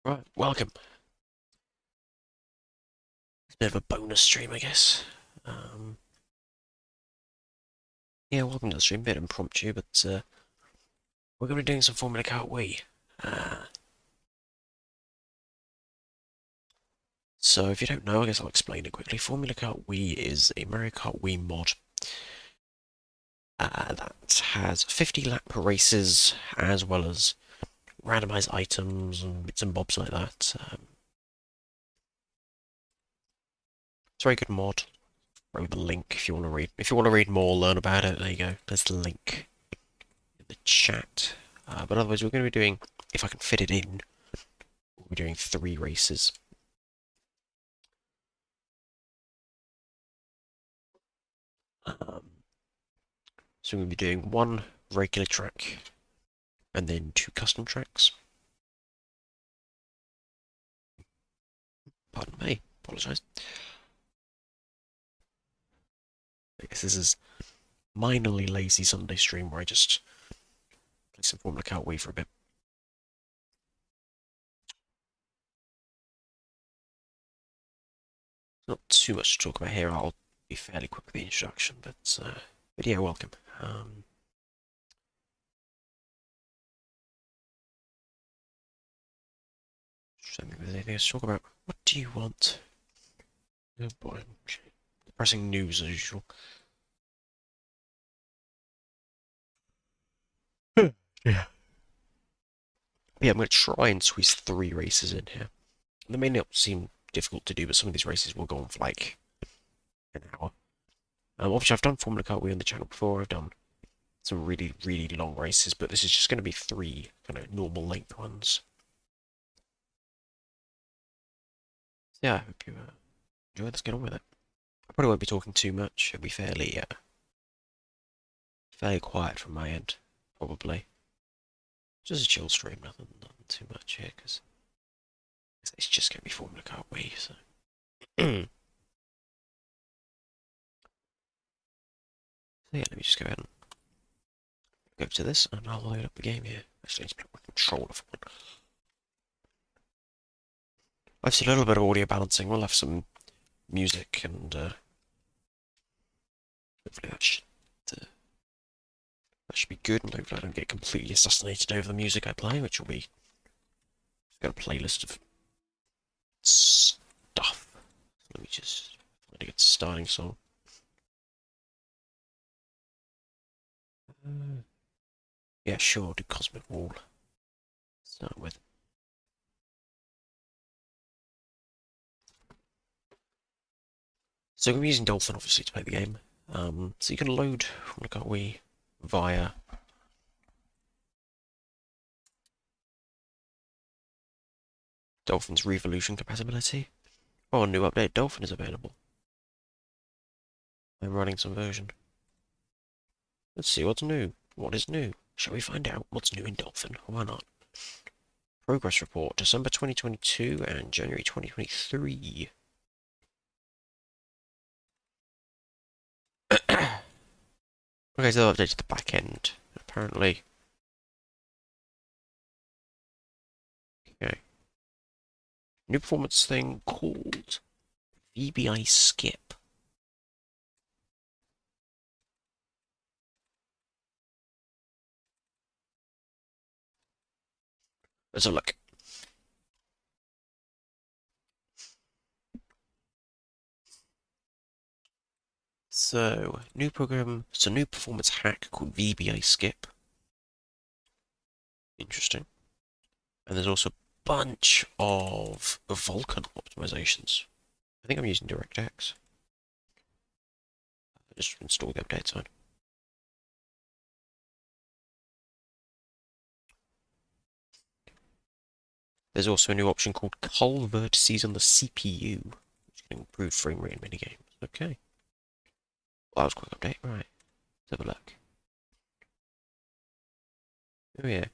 Right, welcome. It's a bit of a bonus stream, I guess. Um, yeah, welcome to the stream. Bit impromptu, but we're going to be doing some Formula Kart Wii. Uh, so if you don't know, I guess I'll explain it quickly. Formula Kart Wii is a Mario Kart Wii mod that has 50 lap races as well as randomized items and bits and bobs like that. It's a very good mod. Throw the link if you want to read. If you want to read more, learn about it. There you go. There's the link in the chat. But otherwise, we're going to be doing, if I can fit it in, we're doing 3 races. So we're going to be doing 1 regular track and then 2 custom tracks. Pardon me, apologise. I guess this is minorly lazy Sunday stream where I just play some Formula Kart Wii for a bit. Not too much to talk about here. I'll be fairly quick with the introduction, but yeah, welcome. Just don't think there's anything else to talk about. What do you want? Oh boy, depressing news as usual. Yeah. Yeah, I'm going to try and squeeze 3 races in here. They may not seem difficult to do, but some of these races will go on for like an hour. Obviously, I've done Formula Kart Wii on the channel before. I've done some really, really long races, but this is just going to be 3 kind of normal length ones. So yeah, I hope you enjoy. Let's get on with it. I probably won't be talking too much. It'll be fairly quiet from my end, probably. Just a chill stream, nothing too much here, because it's just going to be Formula Kart Wii, so. So yeah, let me just go ahead and go to this, and I'll load up the game here. Actually, I need to plug my controller for one. I've seen a little bit of audio balancing. We'll have some music, and hopefully that should be good, and hopefully I don't get completely assassinated over the music I play, which will be... I've got a playlist of stuff. Let me just find a good starting song. Yeah, sure, do Cosmic Wall. Start with. So I'm using Dolphin, obviously, to play the game. So you can load Formula Kart Wii via Dolphin's Revolution compatibility. Oh, a new update, Dolphin is available. I'm running some version. Let's see what's new. What is new? Shall we find out what's new in Dolphin? Why not? Progress report, December 2022 and January 2023. Okay, so they've updated the back end, apparently. Okay. New performance thing called VBI Skip. Let's have a look. So, new program, it's a new performance hack called VBA Skip. Interesting. And there's also a bunch of Vulkan optimizations. I think I'm using DirectX. Just install the updates on. There's also a new option called cull vertices on the CPU, which can improve frame rate in many games. Okay. Well, that was a quick update. Right. Let's have a look. Oh yeah.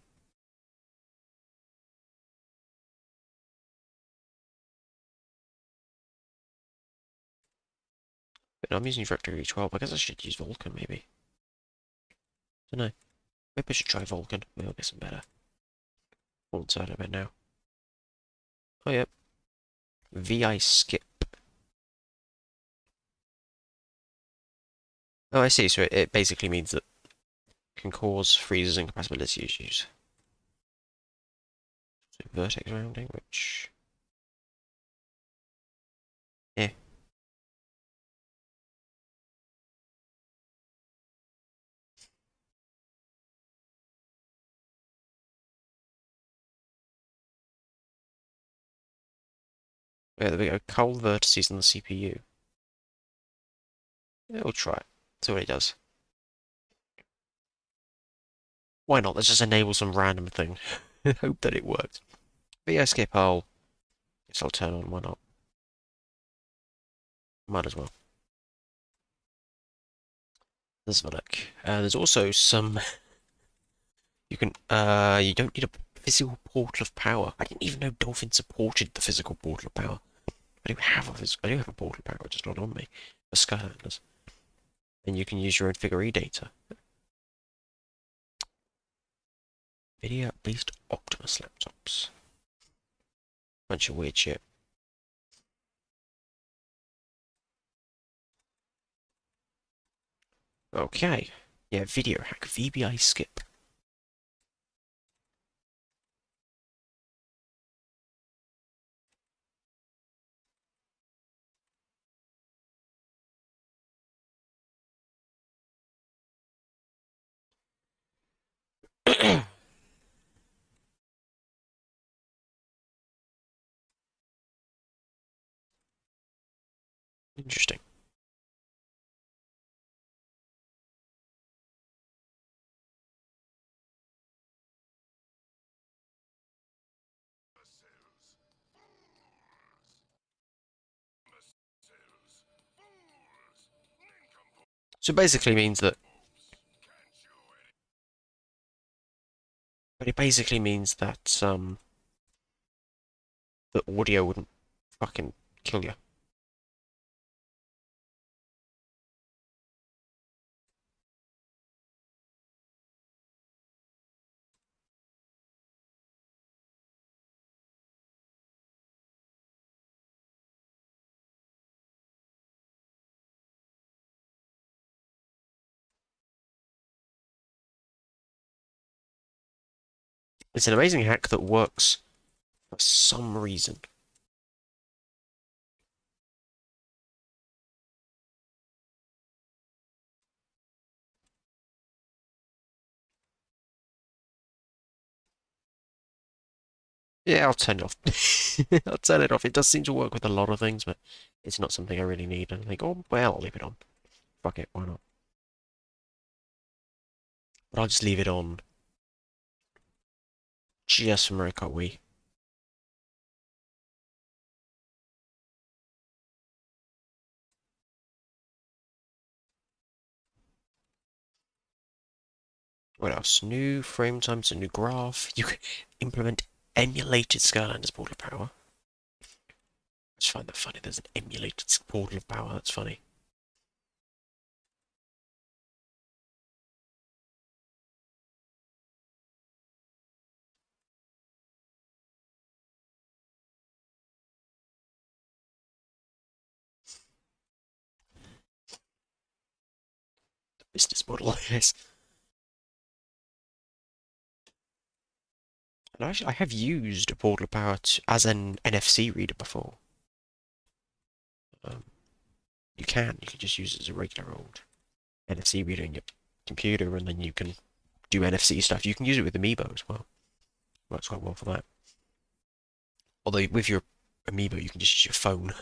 But I'm using Directory 12. I guess I should use Vulkan, maybe. Don't know. Maybe I should try Vulkan. Maybe I'll get some better performance out of it now. Oh, yep. VI skip. Oh, I see. So it basically means that it can cause freezes and compatibility issues. So vertex rounding, which... Yeah. Yeah, there we go. Cull vertices on the CPU. Yeah, we'll try it. See what it does. Why not? Let's just enable some random thing. Hope that it works. VI skip, guess I'll turn on. Why not? Might as well. Let's have a look. There's also some. You can. You don't need a physical portal of power. I didn't even know Dolphin supported the physical portal of power. I do have a portal of power, just not on me. For Skylanders. And you can use your own figure E data. Video-based Optimus laptops. Bunch of weird shit. Okay. Yeah, video hack. VBI skip. Interesting. So it basically means that. But it basically means that the audio wouldn't fucking kill you. It's an amazing hack that works for some reason. Yeah, I'll turn it off. I'll turn it off. It does seem to work with a lot of things, but it's not something I really need. And I think, oh, well, I'll leave it on. Fuck it, why not? But I'll just leave it on just for Kart Wii. What else? New frame times, a new graph. You can implement emulated Skylanders portal power. I just find that funny. There's an emulated portal of power. That's funny. Business model, yes. And actually, I have used a portal power as an NFC reader before. Um, you can just use it as a regular old NFC reader in your computer, and then you can do NFC stuff. You can use it with Amiibo as well. Works quite well for that. Although with your Amiibo, you can just use your phone.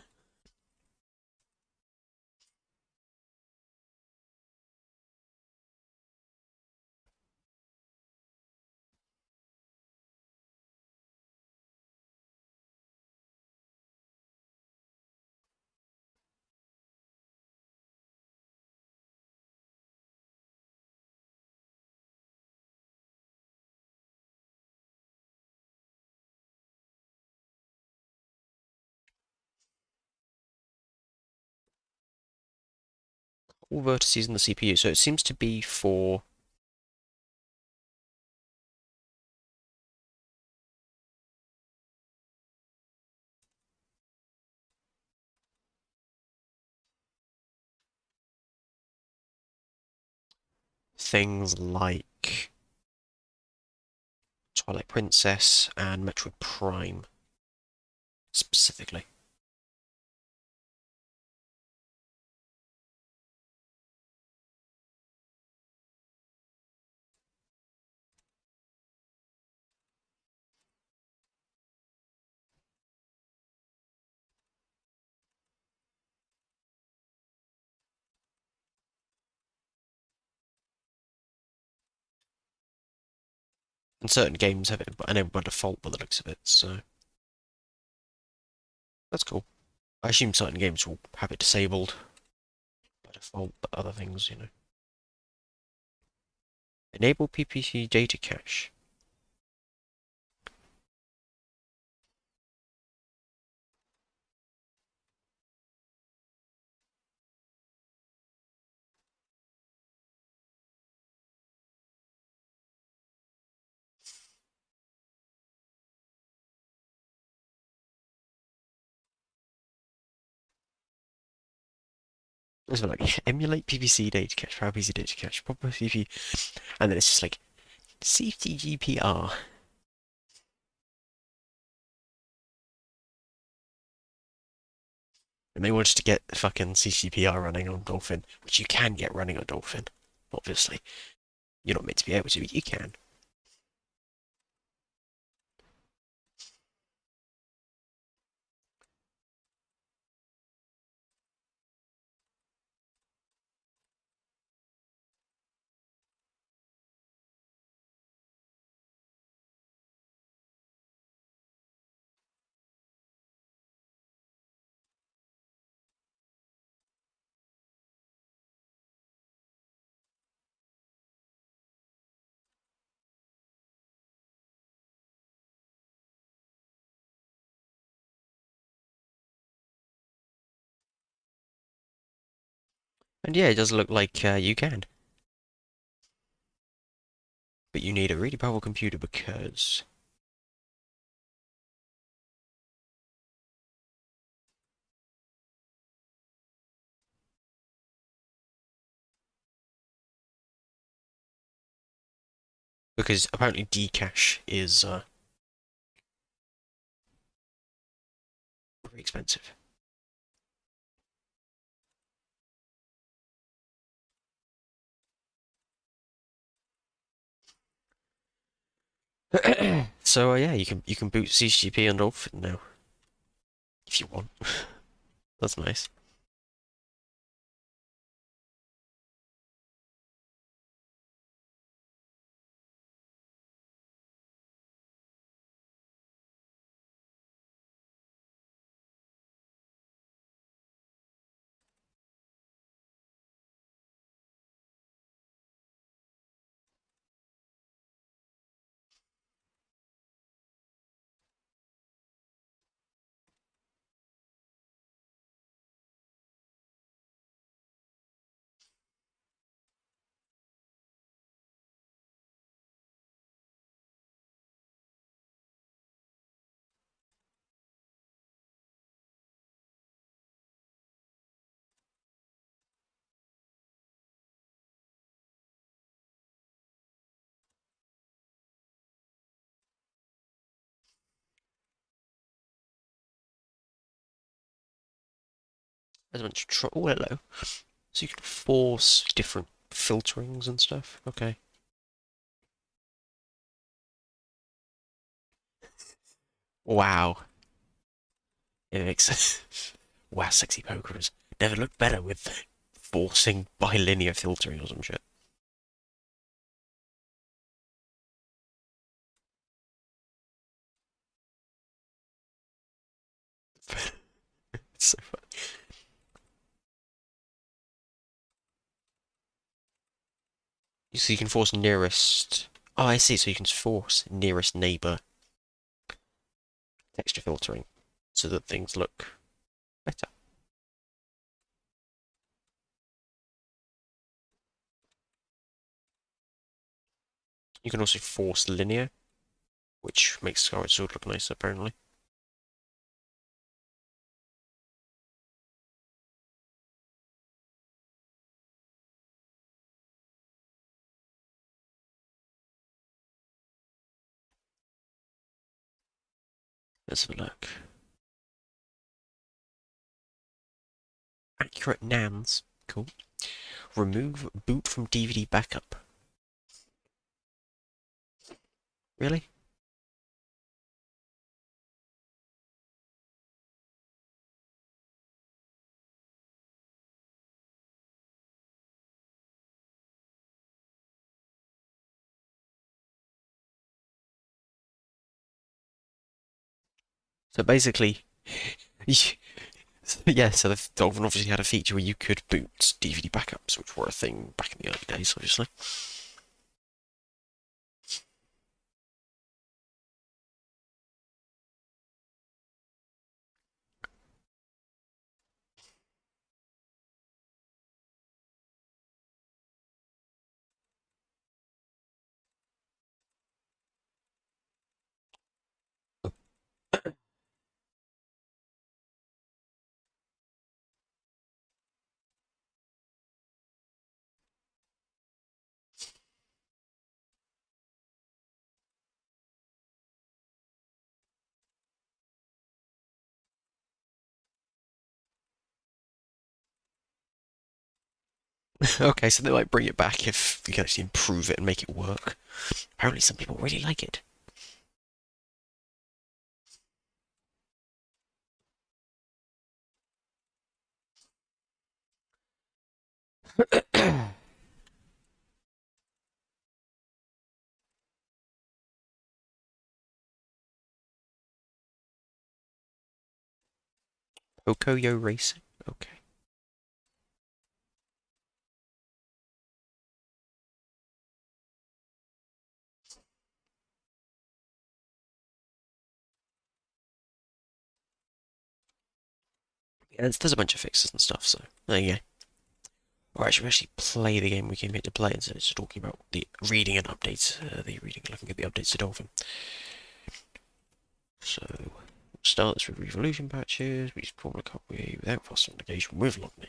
All vertices in the CPU, so it seems to be for things like Twilight Princess and Metroid Prime specifically. And certain games have it enabled by default by the looks of it, so that's cool. I assume certain games will have it disabled by default, but other things, you know. Enable PPC data cache. It's like emulate PPC data cache, PowerPC data cache, proper PP, and then it's just like CTGPR. And they wanted to get fucking CCPR running on Dolphin, which you can get running on Dolphin, obviously. You're not meant to be able to, but you can. And yeah, it does look like you can. But you need a really powerful computer because apparently Dcache is very expensive. So yeah, you can boot CCP and Dolphin now if you want. That's nice. As I mentioned, oh hello. So you can force different filterings and stuff. Okay. Wow. It makes wow, sexy pokerers never looked better with forcing bilinear filtering or some shit. It's so funny. So you can force nearest. Oh, I see. So you can force nearest neighbor texture filtering so that things look better. You can also force linear, which makes Scarlet Sword look nicer, apparently. Let's have a look. Accurate NANds. Cool. Remove boot from DVD backup. Really? So basically, yeah, so the Dolphin obviously had a feature where you could boot DVD backups, which were a thing back in the early days, obviously. Okay, so they might bring it back if you can actually improve it and make it work. Apparently some people really like it. Pocoyo Racing? Okay. Yeah, there's a bunch of fixes and stuff, so there you go. Alright, should we actually play the game we came here to play instead of just talking about the reading and updates, looking at the updates to Dolphin. So, start this with Revolution patches, we just form a Kart Wii without fast authentication with logged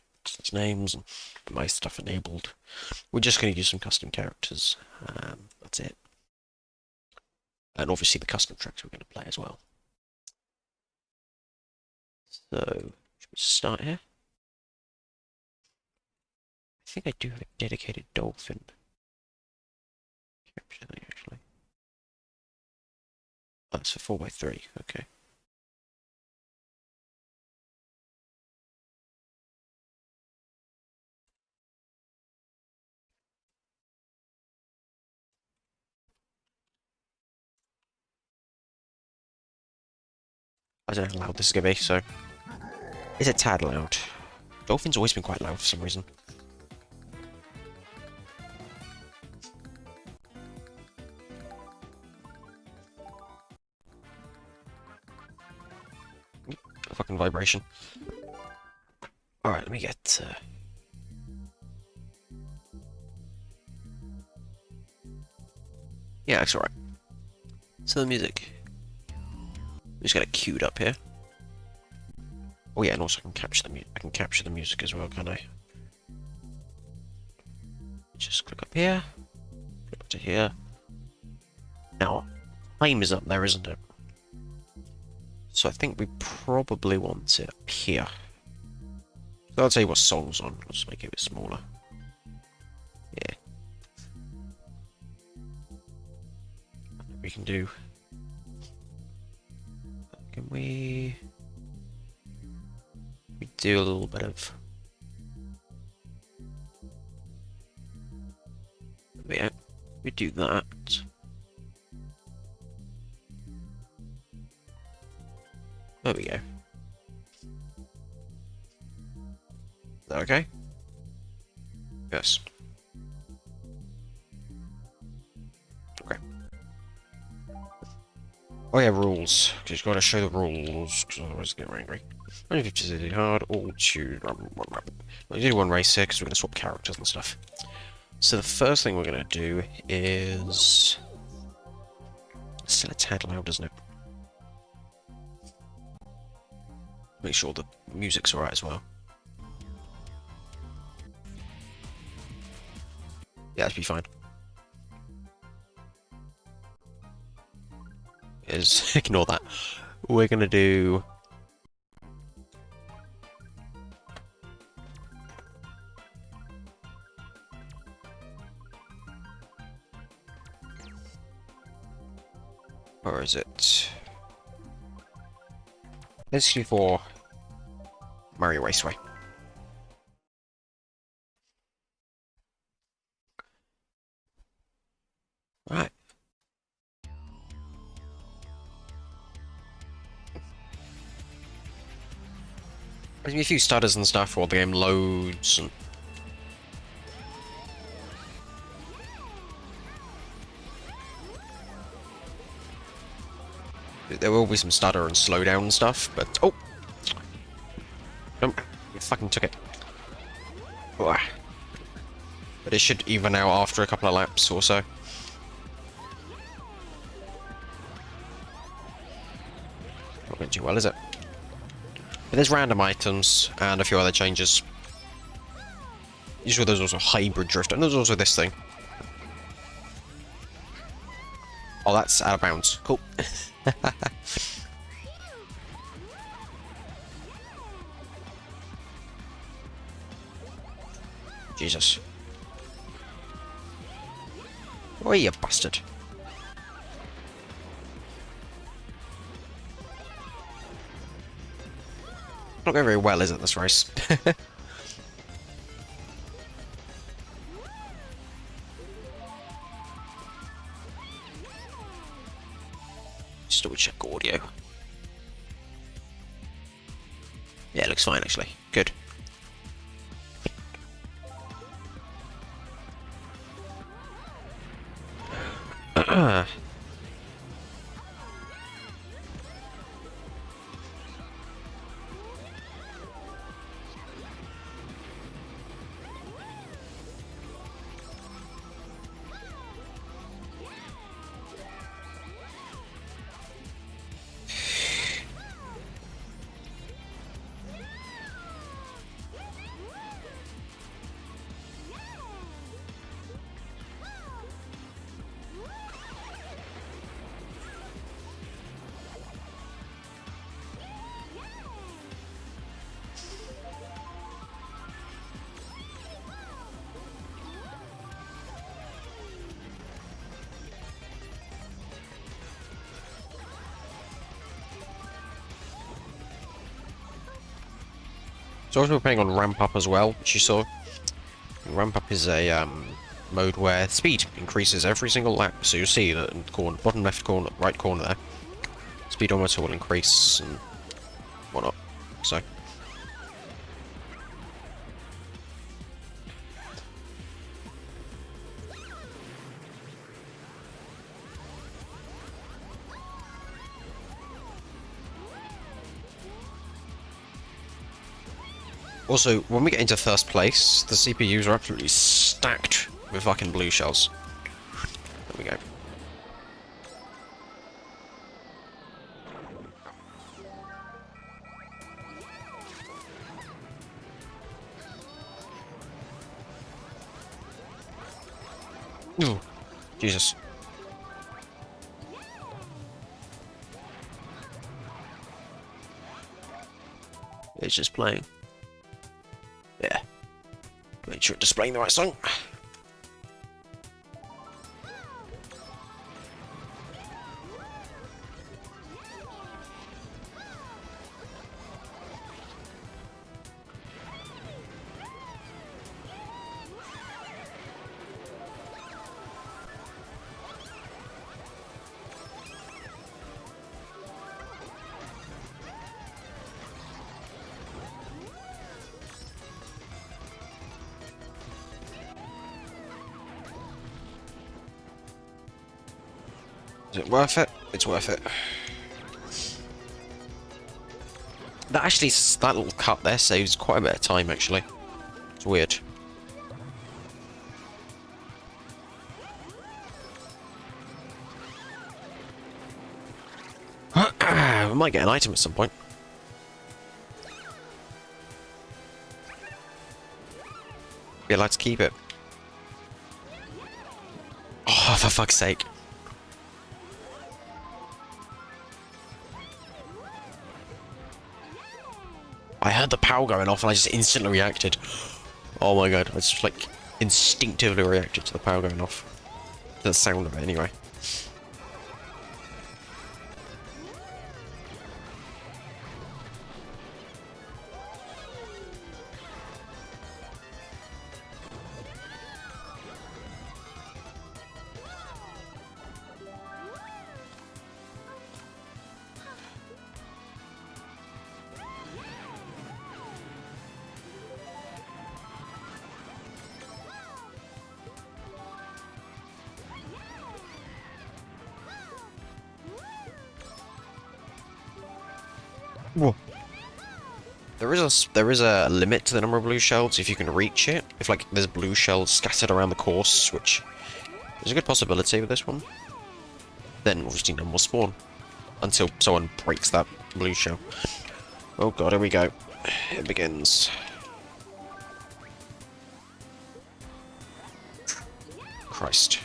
names and my stuff enabled. We're just going to use some custom characters, that's it. And obviously the custom tracks we're going to play as well. So, should we start here? I think I do have a dedicated Dolphin capture thing, actually. Oh, that's for 4x3, okay. I don't know how loud this is going to be, so... Is it tad loud? Dolphin's always been quite loud for some reason. A fucking vibration. Alright, let me get... Yeah, that's alright. So the music. We just got it queued up here. Oh yeah, and also I can capture the music as well, can I? Just click up here. Click up to here. Now, time is up there, isn't it? So I think we probably want it up here. So I'll tell you what song's on. Let's make it a bit smaller. Yeah. We can do... Can we do a little bit of... Yeah, we do that. There we go. Is that okay? Yes. Okay. Oh yeah, rules. Because you've got to show the rules, because otherwise I get angry. Only 50 is hard, all choose... We do one race here, because we're going to swap characters and stuff. So the first thing we're going to do is... It's still a tad loud, isn't it? Make sure the music's alright as well. Yeah, that'd be fine. Ignore that. We're gonna do... Where is it? Let's do for Mario Raceway. Right. There's a few stutters and stuff while the game loads and... There will be some stutter and slowdown and stuff, but... Oh! Nope. You fucking took it. But it should even out after a couple of laps or so. Not going too well, is it? But there's random items and a few other changes. Usually there's also hybrid drift, and there's also this thing. Oh, that's out of bounds. Cool. Jesus. Oh, you bastard. Not going very well, is it, this race? Just double check audio. Yeah, it looks fine, actually. Good. So also we're playing on Ramp Up as well, which you saw. Ramp Up is a mode where speed increases every single lap. So you'll see that in the corner, bottom left corner, right corner there, speedometer will increase and whatnot. So. Also, when we get into first place, the CPUs are absolutely stacked with fucking blue shells. There we go. Ooh, Jesus. It's just playing. Yeah. Make sure it's displaying the right song. Is it worth it? It's worth it. That actually, that little cut there saves quite a bit of time, actually. It's weird. We might get an item at some point. Be allowed to keep it. Oh, for fuck's sake. I heard the power going off and I just instantly reacted. Oh my god, I just like instinctively reacted to the power going off. The sound of it anyway. Whoa. There is a limit to the number of blue shells if you can reach it. If like there's blue shells scattered around the course, which is a good possibility with this one, then obviously none will spawn until someone breaks that blue shell. Oh god, here we go. It begins. Christ.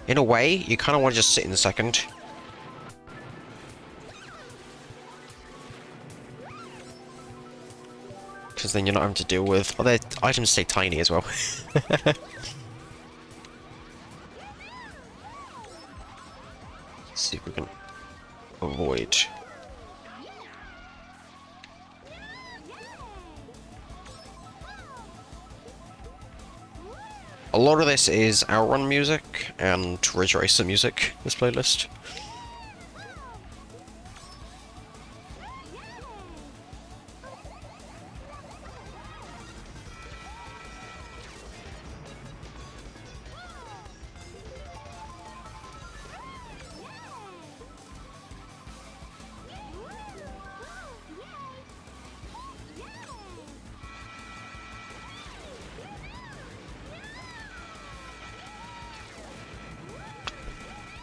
In a way, you kind of want to just sit in the second. Because then you're not having to deal with... Oh, their items stay tiny as well. See if we can avoid... A lot of this is Outrun music and Ridge Racer music, this playlist.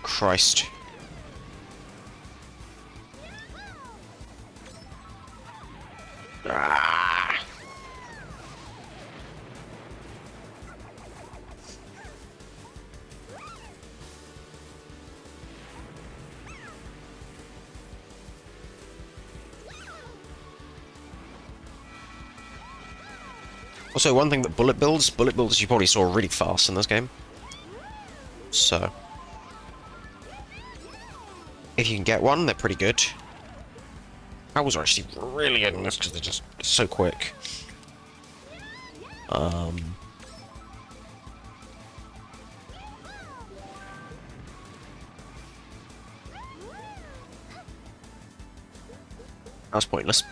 Christ. Ah. Also, one thing that bullet builds you probably saw really fast in this game. So... if you can get one, they're pretty good. Owls are actually really good in this because they're just so quick. That was pointless.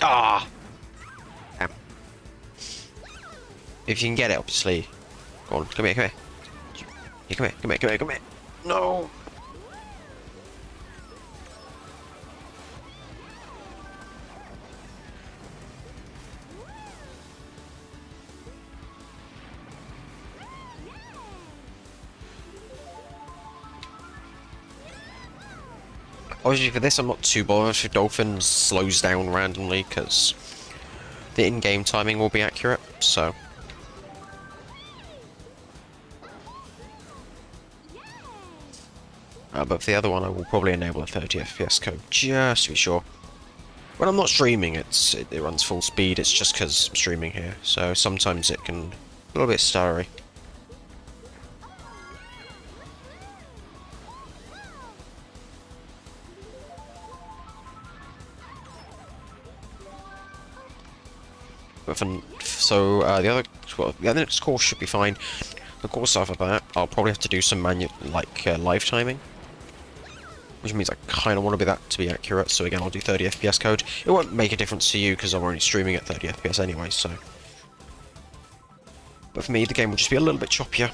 Ah! Damn. If you can get it, obviously. Go on, come here, come here. Yeah, come here, come here, come here, come here. No! Obviously for this I'm not too bothered if Dolphin slows down randomly, because the in-game timing will be accurate, so... but for the other one I will probably enable a 30 FPS code, just to be sure. When I'm not streaming it runs full speed, it's just because I'm streaming here, so sometimes it can... a little bit stuttery. So the next course should be fine. The course after that, I'll probably have to do some live timing, which means I kind of want to be accurate. So again, I'll do 30 FPS code. It won't make a difference to you because I'm only streaming at 30 FPS anyway. So, but for me, the game will just be a little bit choppier.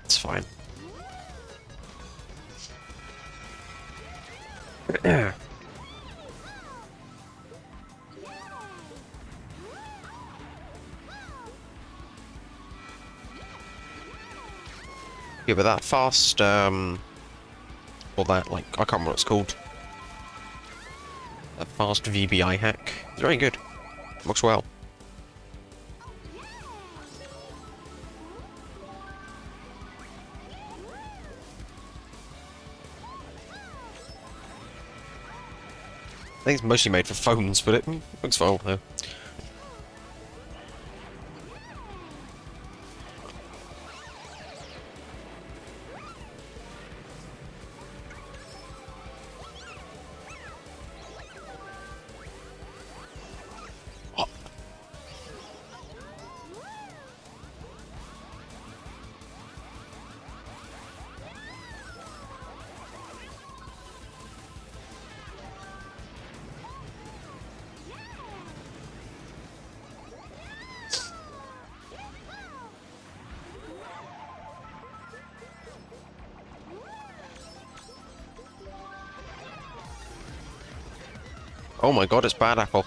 It's fine. Yeah, but that fast, or that, like, I can't remember what it's called. That fast VBI hack. It's very good. Works well. think it's mostly made for phones, but it looks fine though. Oh my god, it's Bad Apple.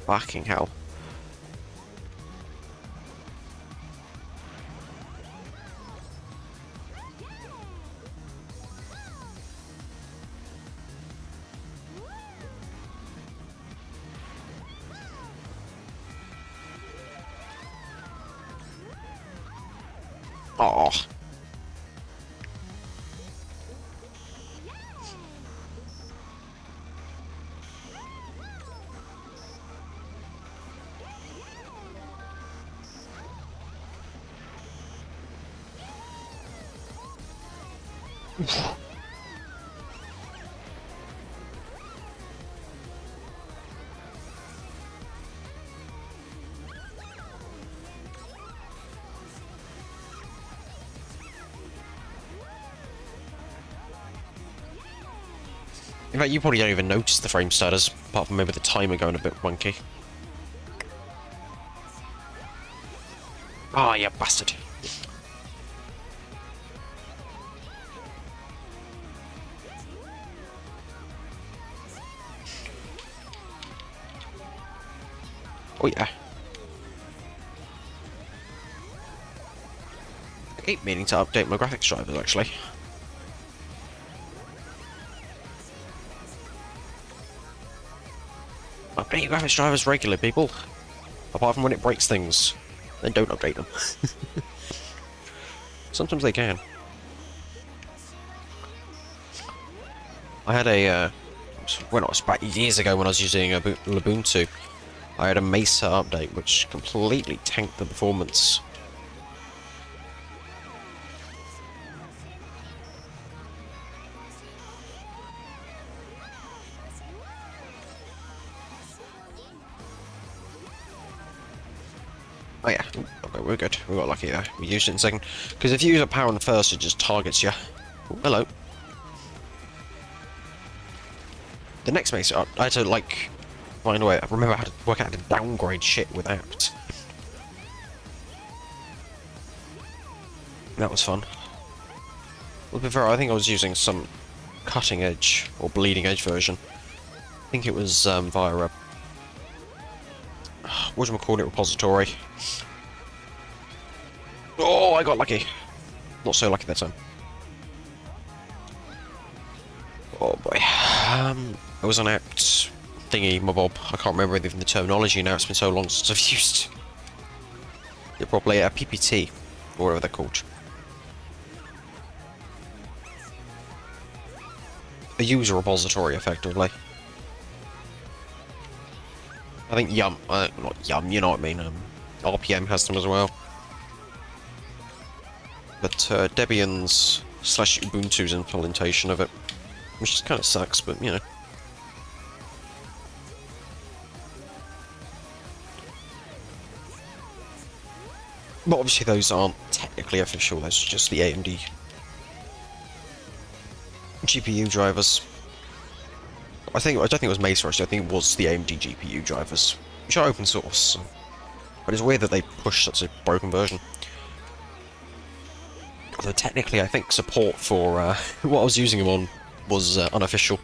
Fucking hell. Oh. In fact, you probably don't even notice the frame stutters, apart from maybe the timer going a bit wonky. Ah, oh, you bastard. Oh yeah. I keep meaning to update my graphics drivers, actually. Update your graphics drivers regularly, people. Apart from when it breaks things. Then don't update them. Sometimes they can. I had a, when I was back years ago when I was using Ubuntu, I had a Mesa update which completely tanked the performance. Oh yeah, okay, we're good. We got lucky there. We used it in second. Because if you use a power on first, it just targets you. Ooh, hello. The next Mesa up, I had to, like, find a way. I remember how to work out how to downgrade shit without. That was fun. Well, to be fair, I think I was using some cutting edge or bleeding edge version. I think it was via a whatchamacallit repository. Oh, I got lucky. Not so lucky that time. Oh boy. It was an apt thingy, my bob. I can't remember even the terminology now. It's been so long since I've used it properly. A PPT, or whatever they're called. A user repository, effectively. I think Yum, not Yum, you know what I mean, RPM has them as well. But Debian's / Ubuntu's implementation of it, which just kind of sucks, but you know. But obviously those aren't technically official, those are just the AMD GPU drivers. I don't think it was Mesa actually, I think it was the AMD GPU drivers, which are open source. So. But it's weird that they push such a broken version. Although technically I think support for what I was using them on was unofficial.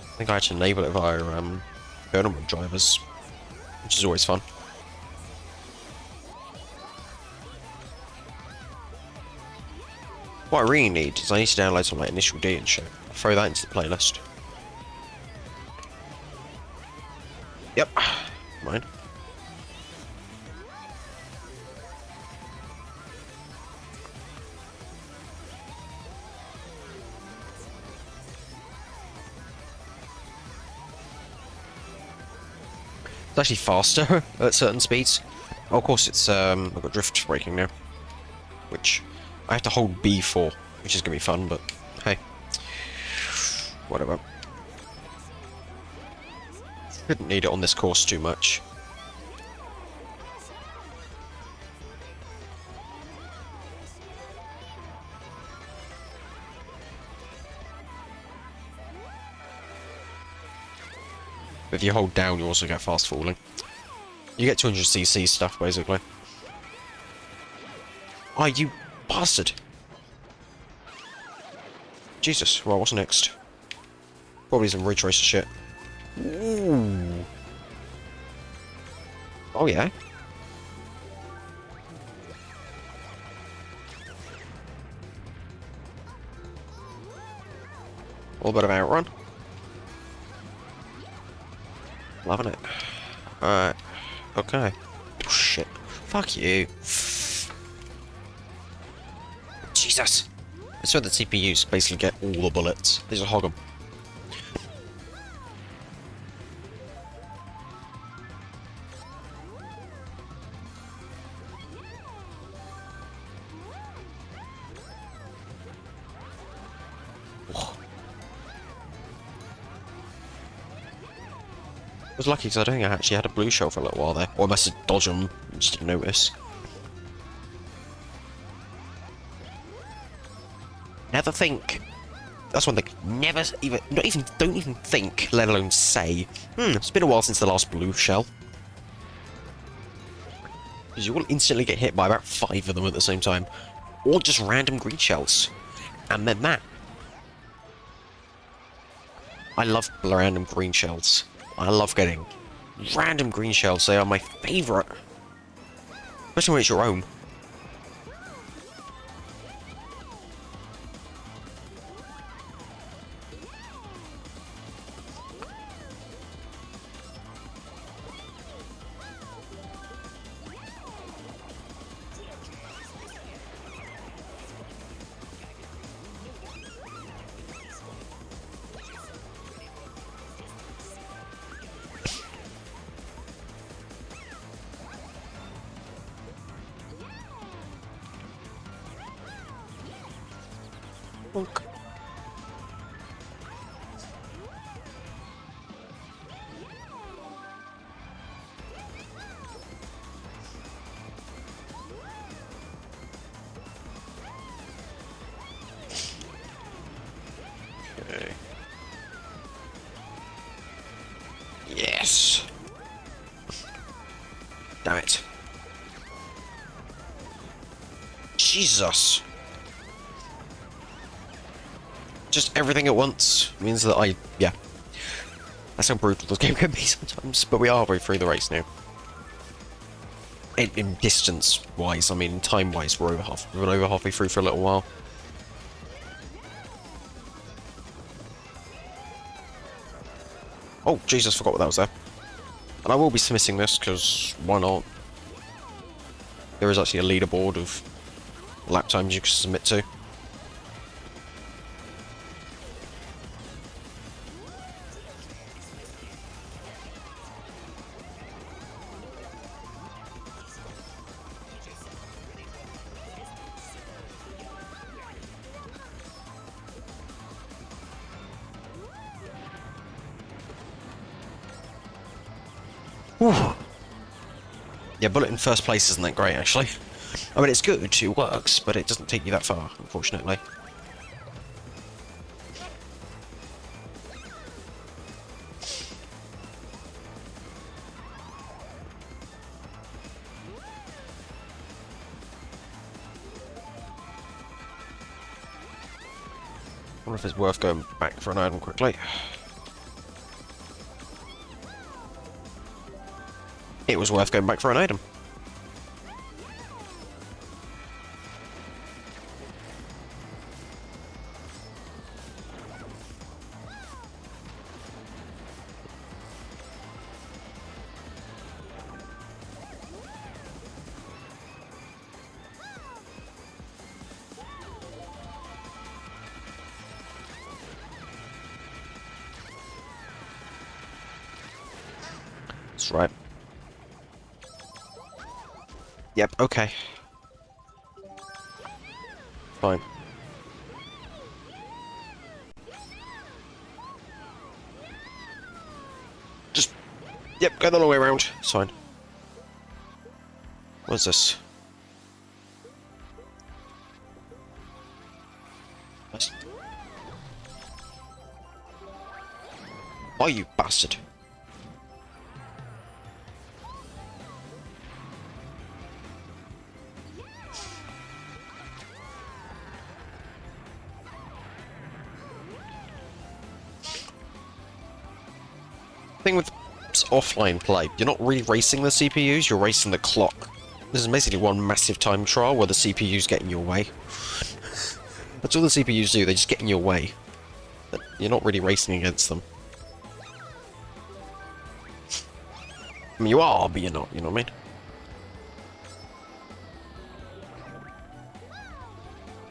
I think I had to enable it via kernel mod drivers, which is always fun. What I really need is I need to download some like Initial D and shit. Throw that into the playlist. Yep. Mine. It's actually faster at certain speeds. Oh, of course, it's I've got drift braking now, which I have to hold B for, which is gonna be fun. But hey, whatever. Shouldn't need it on this course too much. If you hold down, you also get fast falling. You get 200cc stuff, basically. Oh, you bastard! Jesus, well, what's next? Probably some Ridge Racer shit. Ooh. Oh, yeah? A little bit of outrun. Loving it. Alright. Okay. Oh, shit. Fuck you. Jesus! I swear the CPUs basically get all the bullets. They just hog them. I was lucky because I don't think I actually had a blue shell for a little while there. Or I must have dodged them and just didn't notice. Never think. That's one thing. Never even, don't even think, let alone say, it's been a while since the last blue shell. Because you will instantly get hit by about 5 of them at the same time. Or just random green shells. And then that. I love random green shells. I love getting random green shells. They are my favourite. Especially when it's your own. Bonk. Okay. Yes. Damn it. Jesus. Just everything at once means that yeah. That's how brutal this game can be sometimes, but we are halfway through the race now. In distance-wise, I mean, time-wise, we're over halfway through for a little while. Oh, Jesus, forgot what that was there. And I will be submitting this, because why not? There is actually a leaderboard of lap times you can submit to. Whew. Yeah, bullet in first place isn't that great, actually. I mean, it's good, it works, but it doesn't take you that far, unfortunately. I wonder if it's worth going back for an item quickly. It was worth going back for an item. That's right. Yep, okay. Fine. Just... Yep, go the long way around. It's fine. What's this? Nice. Oh, you bastard. Thing with offline play, you're not really racing the CPUs, you're racing the clock. This is basically one massive time trial where the CPUs get in your way. That's all the CPUs do, they just get in your way. But you're not really racing against them. I mean, you are, but you're not, you know what I mean?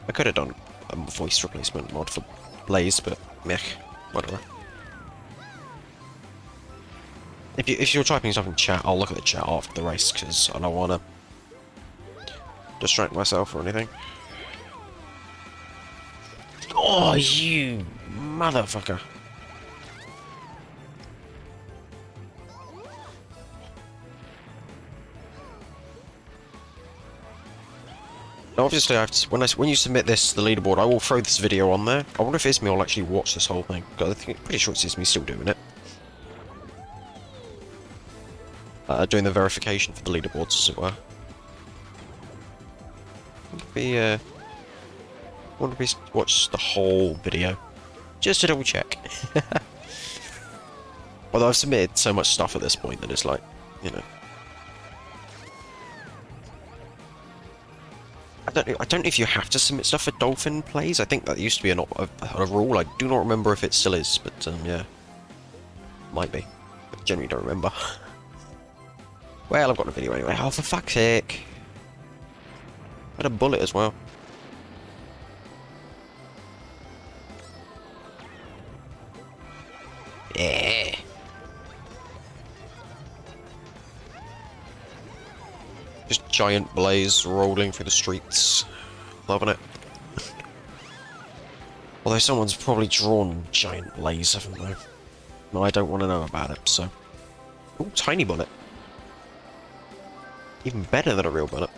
I could have done a voice replacement mod for Blaze, but meh, whatever. If you're typing stuff in chat, I'll look at the chat after the race, because I don't want to distract myself or anything. Oh, you motherfucker. Now, obviously, I have to, when you submit this to the leaderboard, I will throw this video on there. I wonder if Ismi will actually watch this whole thing. I think, pretty sure it's Ismi still doing it. Doing the verification for the leaderboards, as it were. Wonder if he watched the whole video, just to double check. Although I've submitted so much stuff at this point that it's like, you know. I don't know if you have to submit stuff for Dolphin plays. I think that used to be a rule. I do not remember if it still is, but yeah, might be. I genuinely don't remember. Well, I've got a video anyway. Oh, for fuck's sake! I had a bullet as well. Yeah. Just giant blaze rolling through the streets. Loving it. Although someone's probably drawn giant blaze, haven't they? No, I don't want to know about it, so... Ooh, tiny bullet. Even better than a real bullet.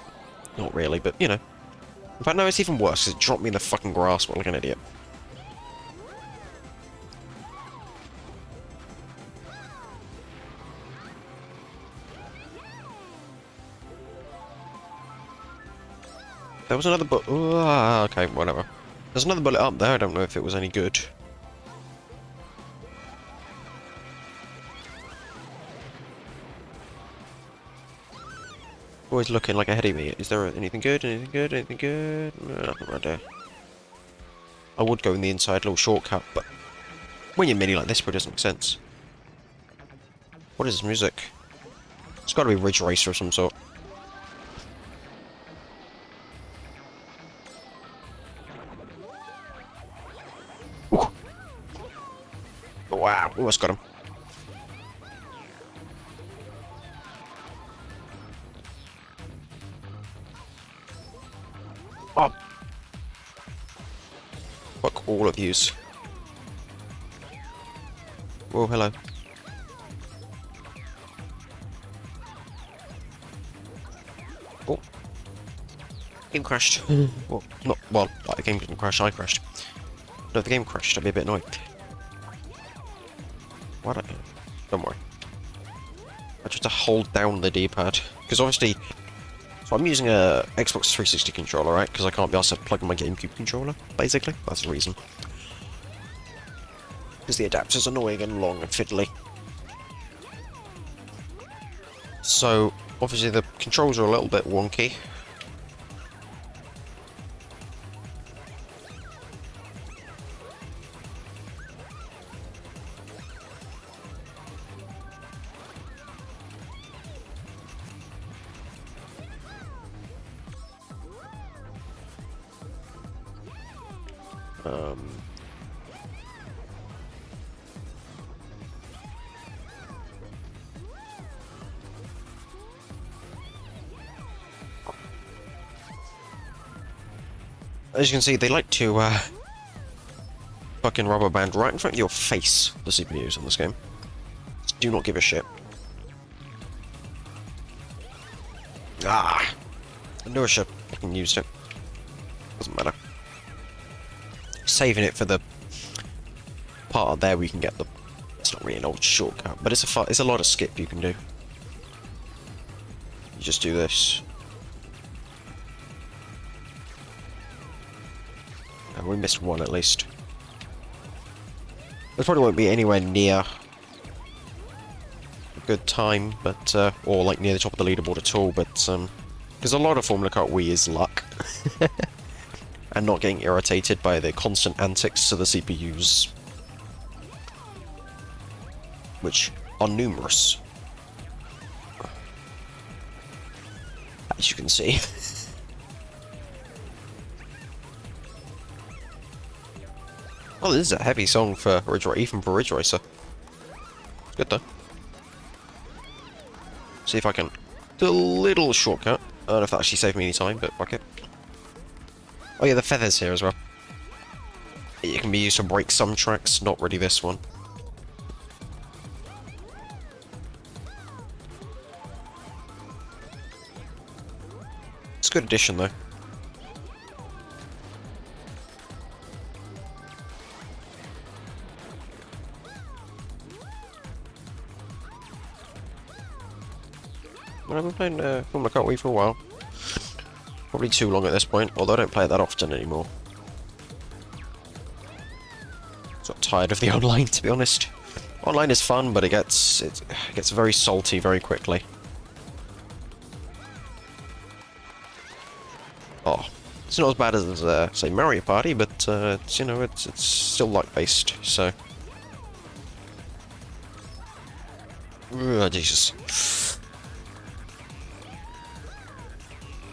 Not really, but, you know. In fact, no, it's even worse, because it dropped me in the fucking grass like an idiot. There was another bullet. Okay, whatever. There's another bullet up there. I don't know if it was any good. Always looking like ahead of me. Is there anything good? Anything good? Anything good? No, nothing right there. I would go in the inside little shortcut, but when you're mini like this, it doesn't make sense. What is this music? It's got to be Ridge Racer of some sort. Ooh. Wow, almost got him. Oh. Fuck all of yous. Whoa, hello. Oh. Game crashed. Well, not, well, like the game didn't crash, I crashed. No, if the game crashed, I'd be a bit annoyed. Why don't you? Don't worry. I just have to hold down the D-pad. Because obviously... So I'm using a Xbox 360 controller, right? Because I can't be asked to plug in my GameCube controller, basically. That's the reason. Because the adapter's annoying and long and fiddly. So, obviously the controls are a little bit wonky. As you can see, they like to fucking rubber band right in front of your face, the CPUs in this game. Do not give a shit. Ah! I knew I should have fucking used it. Doesn't matter. Saving it for the part there where you can get the... It's not really an old shortcut, but it's a lot of skip you can do. You just do this. And we missed one at least. There probably won't be anywhere near a good time, but or like near the top of the leaderboard at all, but because a lot of Formula Kart Wii is luck. And not getting irritated by the constant antics to the CPUs, which are numerous, as you can see. Oh, this is a heavy song for Ridge Racer, even for Ridge Racer. It's good though. See if I can do a little shortcut. I don't know if that actually saved me any time, but fuck it. Oh yeah, the feathers here as well. It can be used to break some tracks, not really this one. It's a good addition though. Well, I've been playing Formula Kart Wii for a while. Probably too long at this point, although I don't play it that often anymore. Sort of tired of the online, to be honest. Online is fun, but it gets very salty very quickly. Oh, it's not as bad as say Mario Party, but it's, you know, it's still luck-based, so. Oh, Jesus.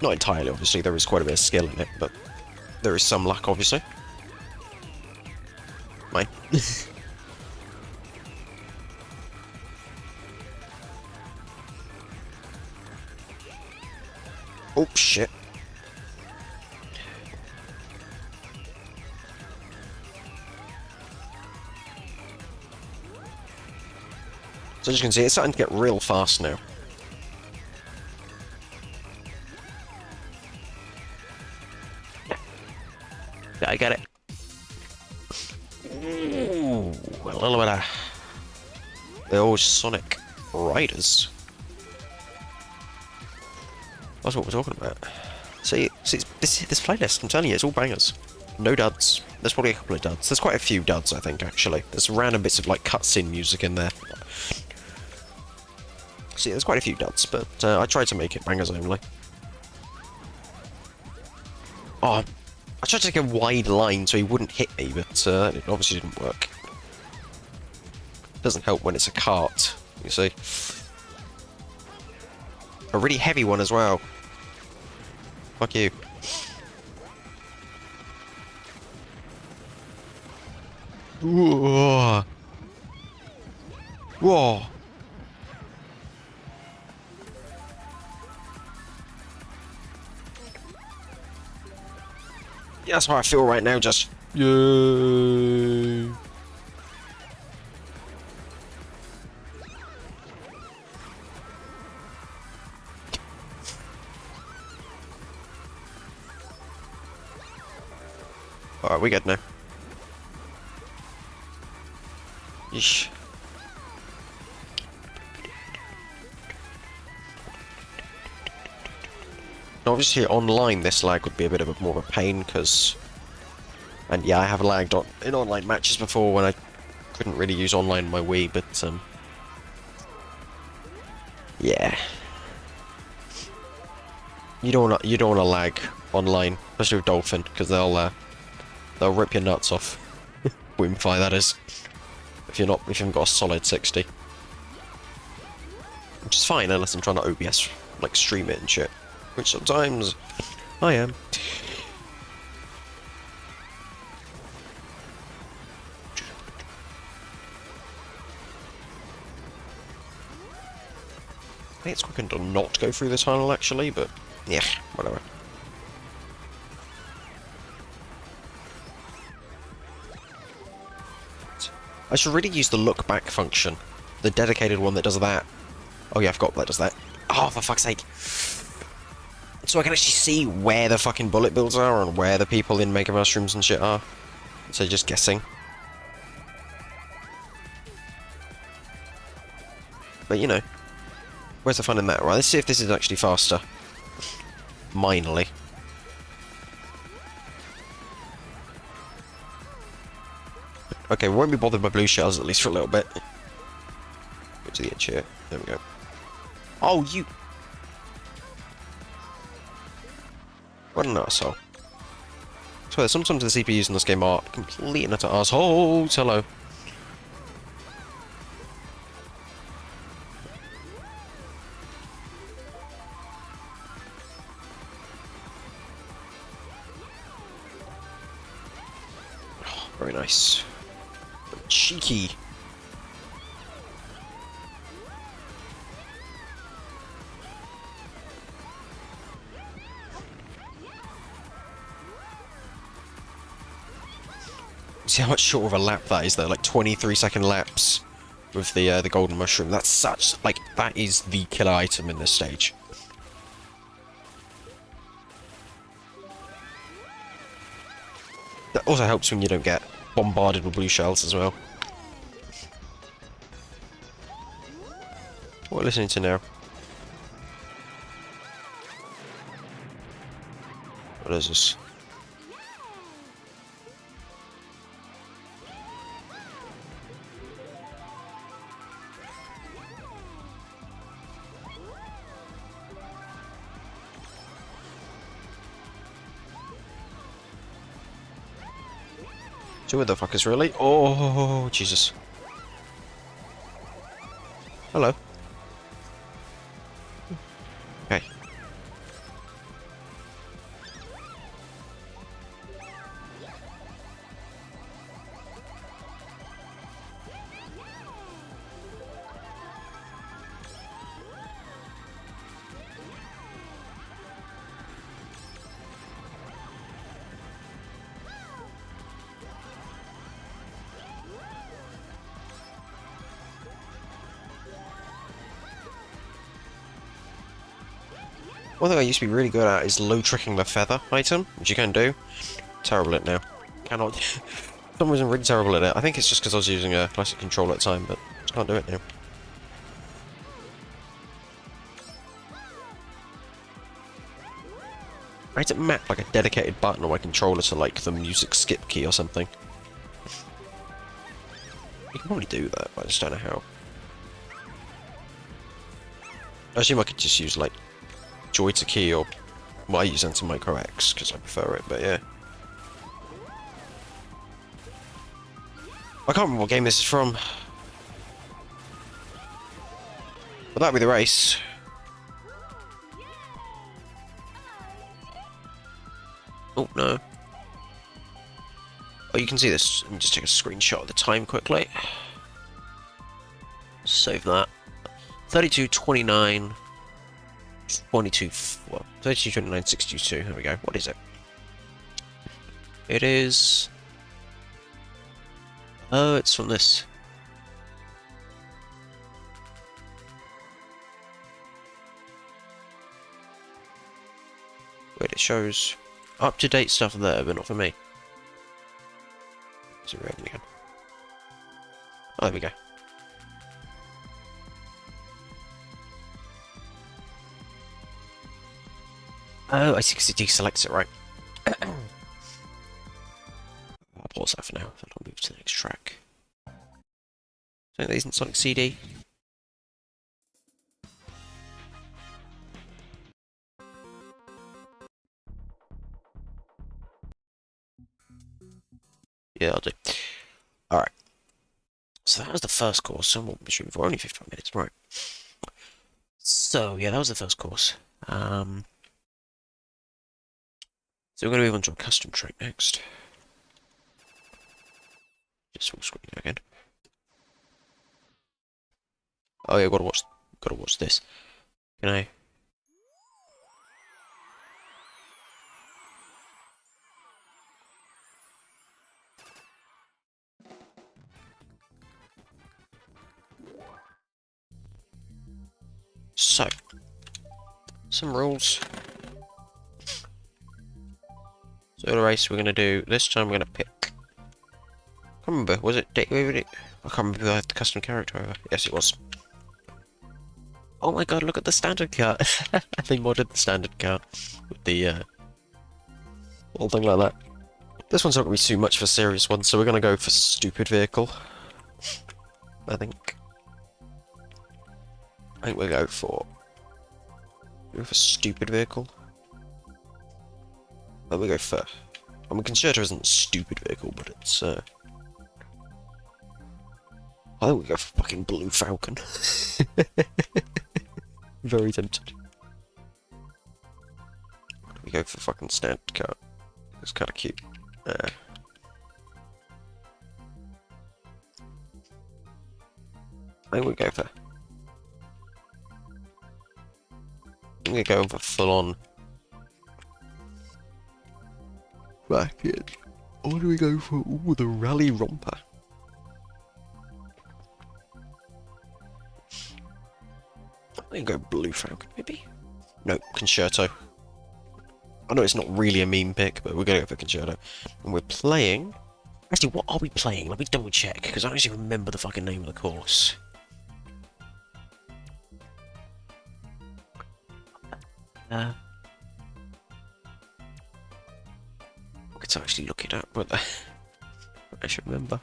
Not entirely, obviously, there is quite a bit of skill in it, but there is some luck, obviously. Mine. Oh, shit. So as you can see, it's starting to get real fast now. I got it. Ooh, a little bit of the old Sonic Riders. That's what we're talking about. See this playlist, I'm telling you, it's all bangers. No duds. There's probably a couple of duds. There's quite a few duds, I think, actually. There's random bits of, like, cutscene music in there. See, there's quite a few duds, but I tried to make it bangers only. Oh, I tried to take a wide line so he wouldn't hit me, but it obviously didn't work. Doesn't help when it's a cart, you see. A really heavy one as well. Fuck you. Whoa. Whoa. Yeah, that's how I feel right now, just... Yay. Alright, we good now. Yeesh. Obviously, online, this lag would be a bit of more of a pain, because... And yeah, I have lagged in online matches before when I couldn't really use online on my Wii, but, yeah. You don't want to lag online, especially with Dolphin, because they'll rip your nuts off. Wimfy, that is. If you haven't got a solid 60. Which is fine, unless I'm trying to OBS, like, stream it and shit. Which sometimes I am. I think it's quicker to not go through the tunnel, actually, but yeah, whatever. I should really use the look back function. The dedicated one that does that. Oh yeah, I forgot that does that. Oh, for fuck's sake. So I can actually see where the fucking bullet bills are and where the people in Mega Mushrooms and shit are. So just guessing. But you know, where's the fun in that? Right, let's see if this is actually faster. Minorly. Okay, we won't be bothered by blue shells, at least for a little bit. Go to the edge here. There we go. Oh, you... What an arsehole. I swear, sometimes the CPUs in this game are complete and utter arseholes. Hello. Oh, very nice. Cheeky. See how much short of a lap that is though, like 23-second laps with the golden mushroom. That's such, like, that is the killer item in this stage. That also helps when you don't get bombarded with blue shells as well. What are we listening to now? What is this? Two motherfuckers, really? Oh, Jesus. Hello. Okay. One thing I used to be really good at is low tricking the feather item, which you can do. Terrible at it now. Cannot. For some reason, really terrible at it. I think it's just because I was using a classic controller at the time, but just can't do it now. I had to map like a dedicated button on my controller to like the music skip key or something. You can probably do that, but I just don't know how. I assume I could just use like Joy to key or well, I use Anti-Micro X because I prefer it, but yeah. I can't remember what game this is from. But that'd be the race. Oh no. Oh, you can see this. Let me just take a screenshot of the time quickly. Save that. 32:29. 22. Well, 32:29. 62. There we go. What is it? It is. Oh, it's from this. Wait, it shows up-to-date stuff there, but not for me. Is it red again? Oh, there we go. Oh, I see, because it deselects it, right. I'll pause that for now, then I'll move to the next track. So that isn't Sonic CD. Yeah, I'll do. Alright. So that was the first course, so we'll be shooting for only 55 minutes, right. So, yeah, that was the first course. So we're going to move on to a custom track next. Just full screen again. Oh yeah, gotta watch this. Can I? So, some rules. So the race we're gonna do this time, we're gonna pick. I can't remember. Was it? I can't remember who I had the custom character over. Yes, it was. Oh my god! Look at the standard car. They modded the standard car with the little thing like that. This one's not gonna be too much for a serious one, so we're gonna go for stupid vehicle. I think. We'll go for stupid vehicle. Then we go for. I mean, Concerto isn't a stupid vehicle, but it's I think we go for fucking Blue Falcon. Very tempted. We go for fucking standard car. It's kind of cute. I think we go for. I'm gonna go for full on. Back in. What do we go for? Ooh, the Rally Romper. I think go Blue Falcon, maybe? No, Concerto. I know it's not really a meme pick, but we're gonna go for Concerto. And we're playing. Actually, what are we playing? Let me double check, because I don't actually remember the fucking name of the course. I could actually look it up, but I should remember.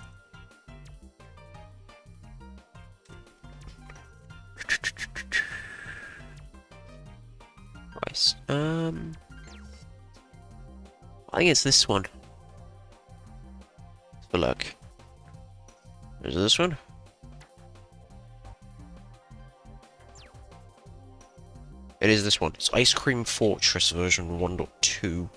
Right. I think it's this one. Let's have a look. Is it this one? It is this one. It's Ice Cream Fortress version 1.2.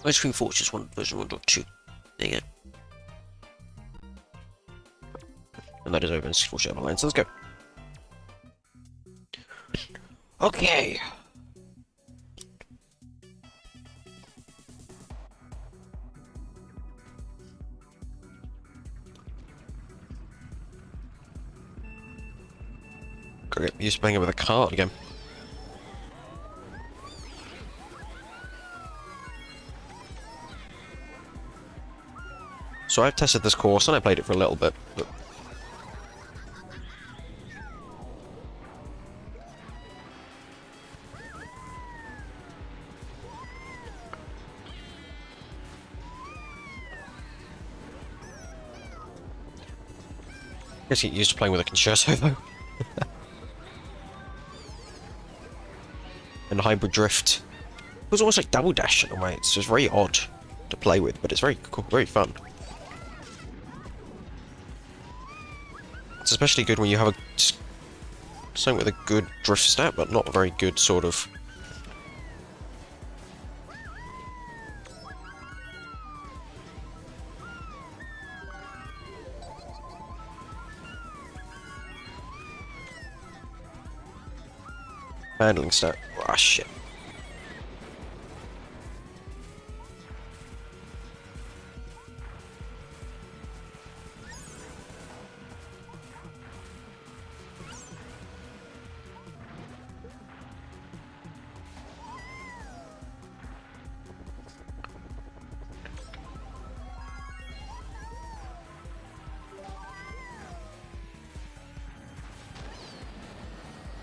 Ice Cream Fortress version 1.2. There you go. And that is over in 64 Chevrolet Line, so let's go. Okay. Gotta get used to playing it with a cart again. So I've tested this course and I played it for a little bit, but I guess get used to playing with a Concerto though. And Hybrid Drift. It was almost like Double Dash in a way. It's just very odd to play with, but it's very cool, very fun. It's especially good when you have something with a good drift stat, but not a very good sort of. Handling stat. Ah, shit.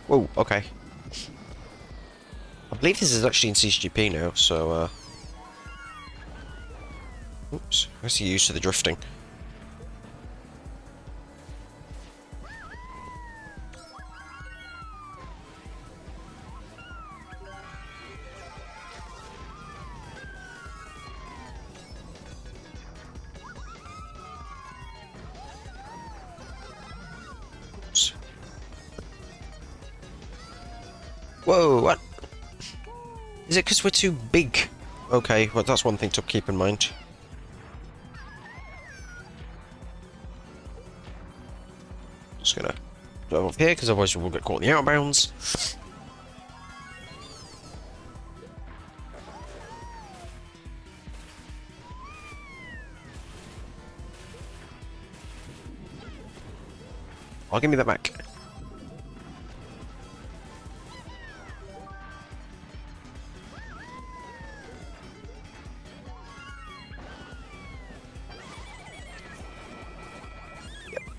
Whoa, okay. I believe this is actually in CGP now, so, oops, I see used to the drifting. Oops. Whoa, what? Is it because we're too big? Okay, well that's one thing to keep in mind. Just gonna drive off here, because otherwise we'll get caught in the outbounds. I'll give me that back.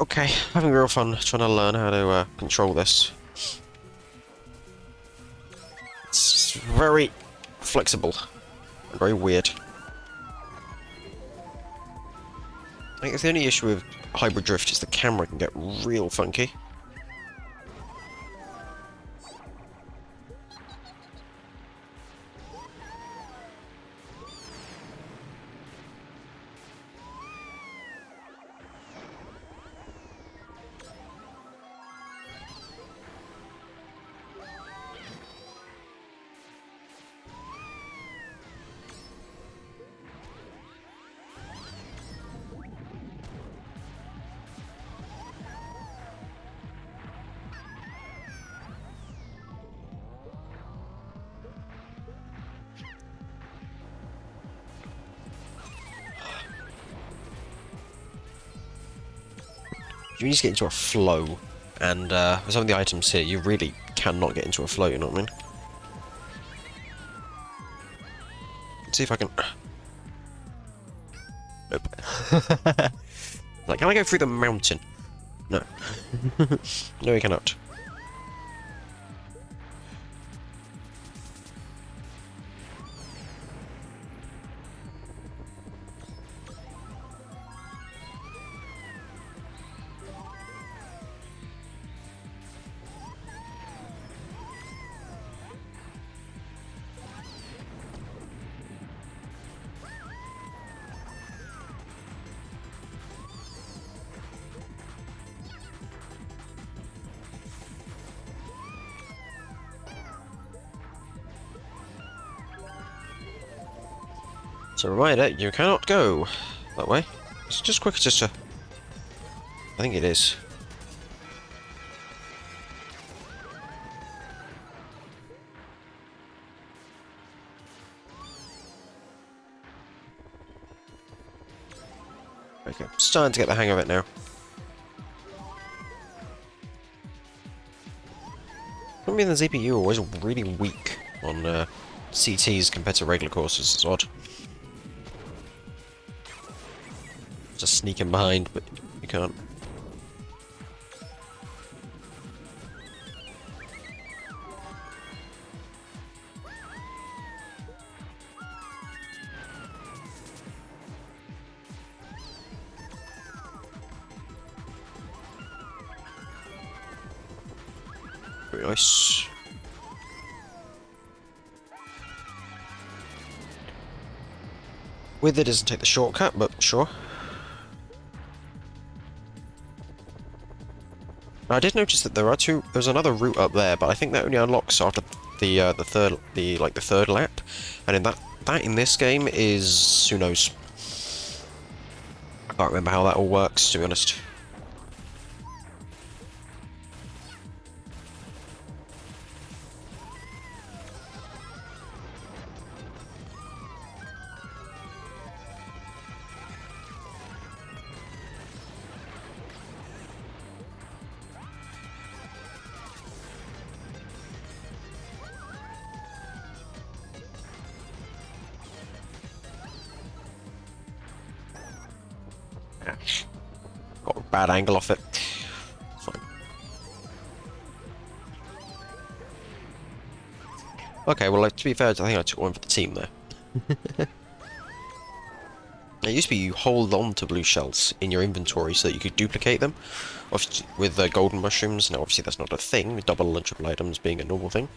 Okay, having real fun trying to learn how to control this. It's very flexible and very weird. I think the only issue with hybrid drift is the camera can get real funky. You need to get into a flow, and with some of the items here, you really cannot get into a flow, you know what I mean? Let's see if I can... Nope. Like, can I go through the mountain? No. No, you cannot. So reminder, you cannot go that way. It's just quicker just to... I think it is. Okay, starting to get the hang of it now. I mean, the CPU always really weak on CTs compared to regular courses. It's odd. Just sneaking behind, but you can't. Very nice. With it doesn't take the shortcut, but sure. I did notice that there's another route up there, but I think that only unlocks after the third lap, and in that in this game is who knows. I can't remember how that all works, to be honest. Got a bad angle off it. Fine. Okay, well, like, to be fair, I think I took one for the team there. It used to be you hold on to blue shells in your inventory so that you could duplicate them with golden mushrooms. Now, obviously, that's not a thing, with double and triple items being a normal thing.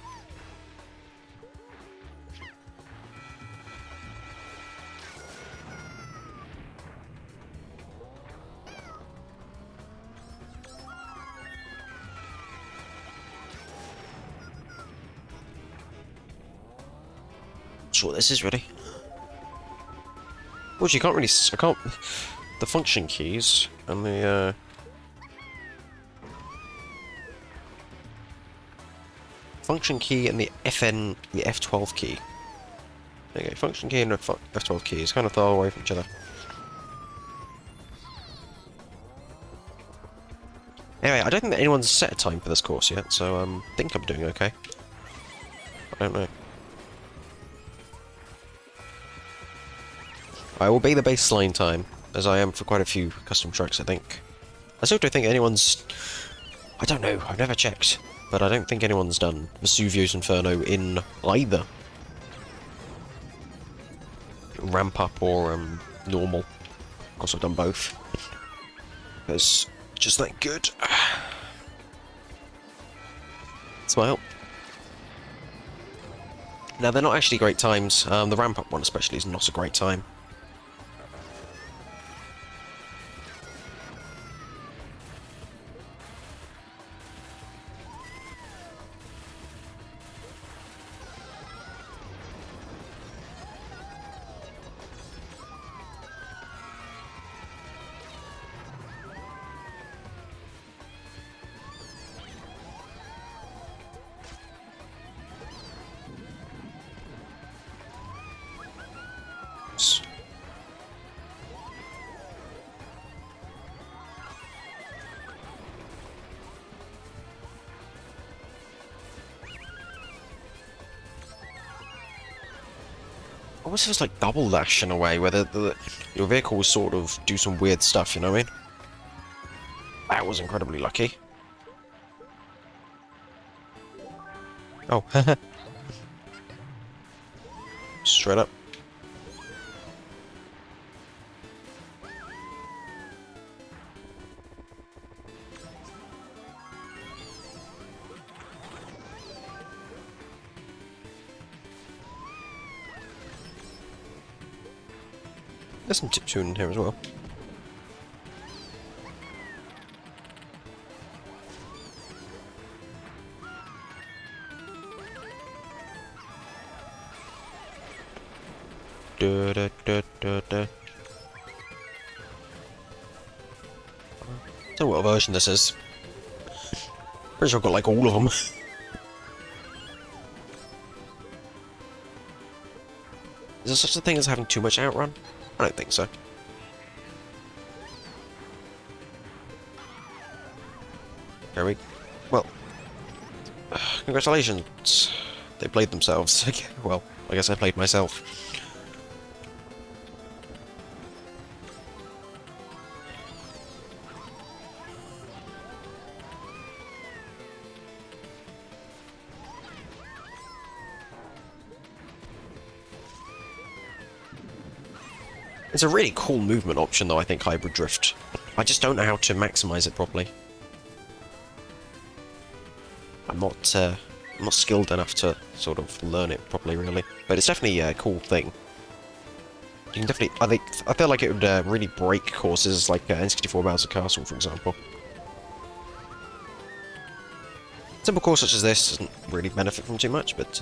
Sure, this is ready. Which you can't really... I can't... The function keys and the... function key and the F12 key. Okay, function key and the F12 key is kind of far away from each other. Anyway, I don't think that anyone's set a time for this course yet, so I think I'm doing okay. I don't know. I will be the baseline time, as I am for quite a few custom tracks, I think. I still don't think anyone's... I don't know, I've never checked, but I don't think anyone's done Vesuvio's Inferno in either ramp up or normal. Of course, I've done both. It's just that good. Smile. Now, they're not actually great times. The ramp up one especially is not a great time. Almost feels like double dash in a way, where your vehicle will sort of do some weird stuff, you know what I mean? That was incredibly lucky. Oh, straight up. There's some chiptune in here as well. Da, da, da, da, da. I don't know what version this is. Pretty sure I've got like all of them. Is there such a thing as having too much outrun? I don't think so. There we... Well... congratulations. They played themselves. Well, I guess I played myself. It's a really cool movement option, though, I think, Hybrid Drift. I just don't know how to maximize it properly. I'm not skilled enough to sort of learn it properly, really. But it's definitely a cool thing. You can definitely... I feel like it would really break courses like N64 Bowser Castle, for example. Simple course such as this doesn't really benefit from too much, but...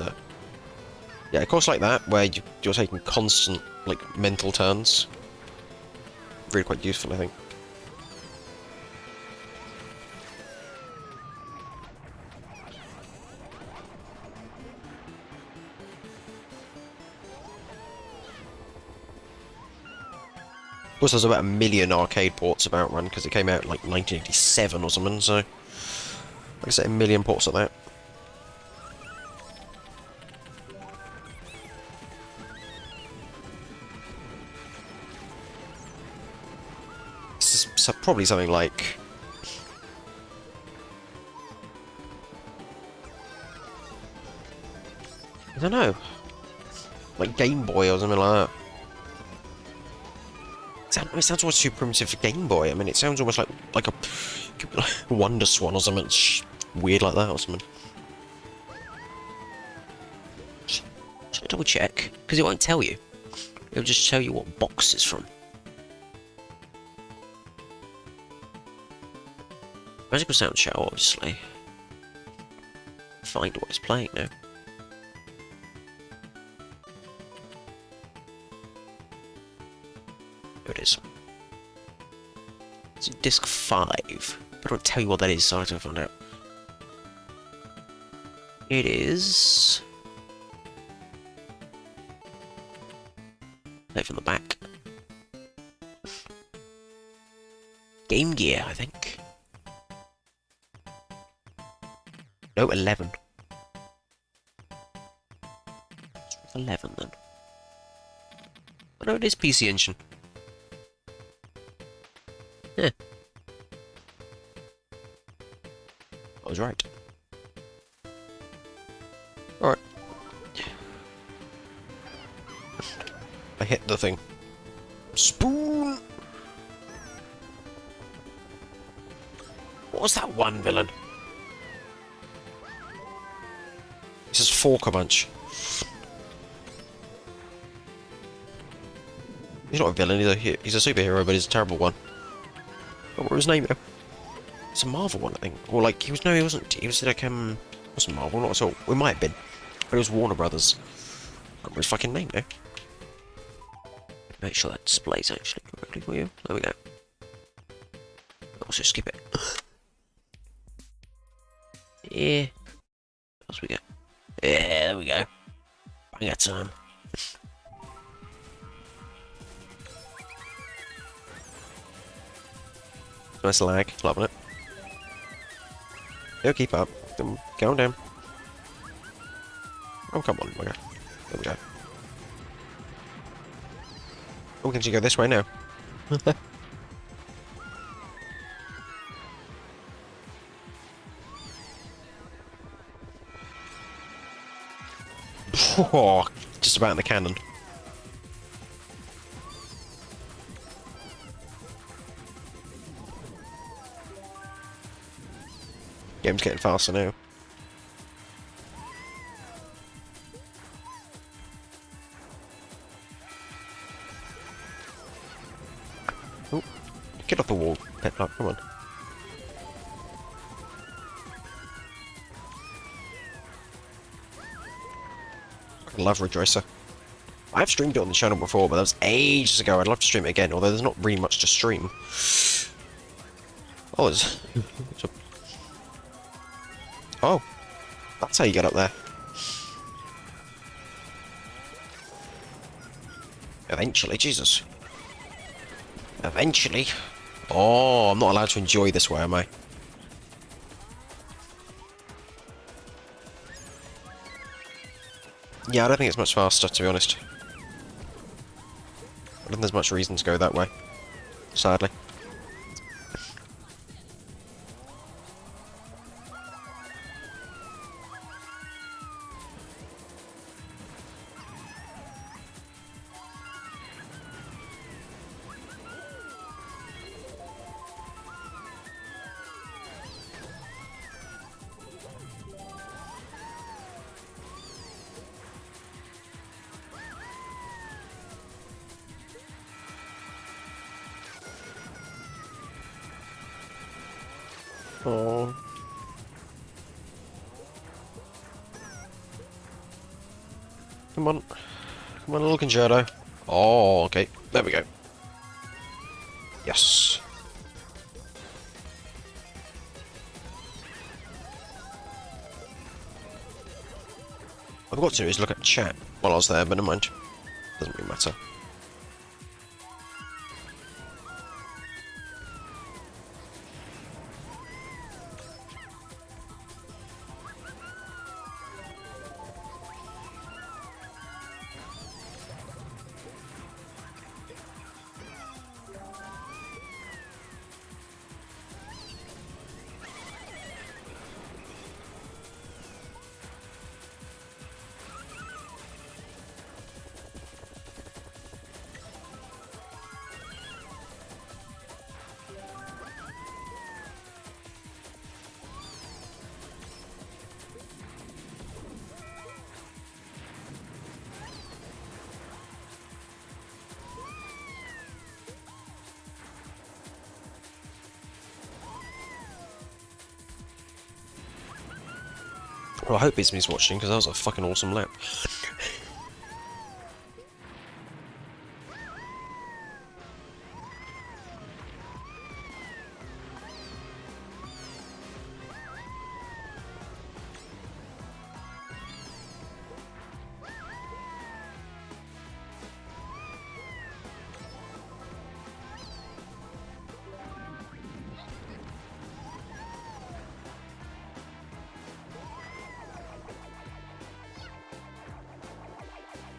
yeah, a course like that, where you're taking constant, like, mental turns. Really quite useful, I think. Of course, there's about 1 million arcade ports of Outrun, because it came out, like, 1987 or something, so... like I said, 1 million ports of that. Probably something like... I don't know. Like Game Boy or something like that. It sounds almost too primitive for Game Boy. I mean, it sounds almost like a Wonder Swan or something weird like that or something. Should I double check? Because it won't tell you. It'll just tell you what box it's from. Magical Sound Show, obviously. Find what it's playing now. Here it is. It's disc 5. But I'll tell you what that is, so I have to find out. It is... play from the back. Game Gear, I think. No, 11. 11 then. Oh no, it is PC Engine. Yeah. I was right. Alright. I hit the thing. Spoon! What was that one villain? This is Fork a bunch. He's not a villain, he's a superhero, but he's a terrible one. Oh, what was his name though? It's a Marvel one, I think. Or like, he wasn't, he was like, wasn't Marvel, not at all. We might have been. But it was Warner Brothers. I can't remember his fucking name though. Make sure that displays actually correctly for you. There we go. Also skip it. Yeah. What else we got? Yeah, there we go. Bang at time. Nice lag, loving it. It'll keep up. Calm down. Oh, come on, okay. There we go. Oh, we can actually go this way now. Oh, just about in the cannon. Game's getting faster now. Oh, get off the wall, Peplop, come on. I love Rejoicer. I've streamed it on the channel before, but that was ages ago. I'd love to stream it again, although there's not really much to stream. Oh, there's... Oh, that's how you get up there. Eventually, Jesus. Eventually. Oh, I'm not allowed to enjoy this way, am I? Yeah, I don't think it's much faster, to be honest. I don't think there's much reason to go that way. Sadly. Oh. Come on. Come on, little concerto. Oh, okay. There we go. Yes. What I've got to do is look at chat while I was there, but never mind. Doesn't really matter. Well, I hope Ismi's watching, because that was a fucking awesome lap.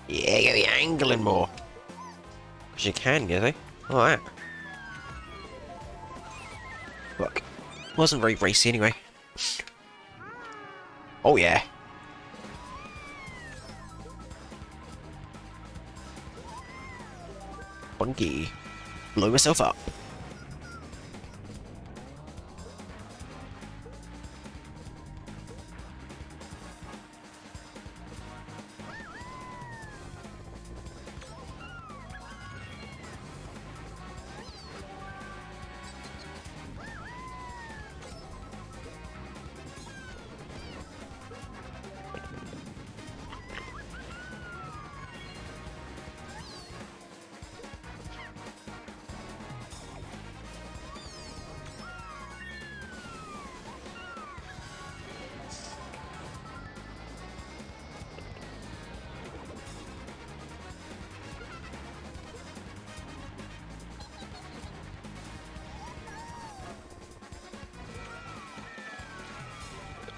Yeah, get the angling more. Because you can, you see? Like that. Look. Wasn't very racy anyway. Oh yeah. Funky. Blow myself up.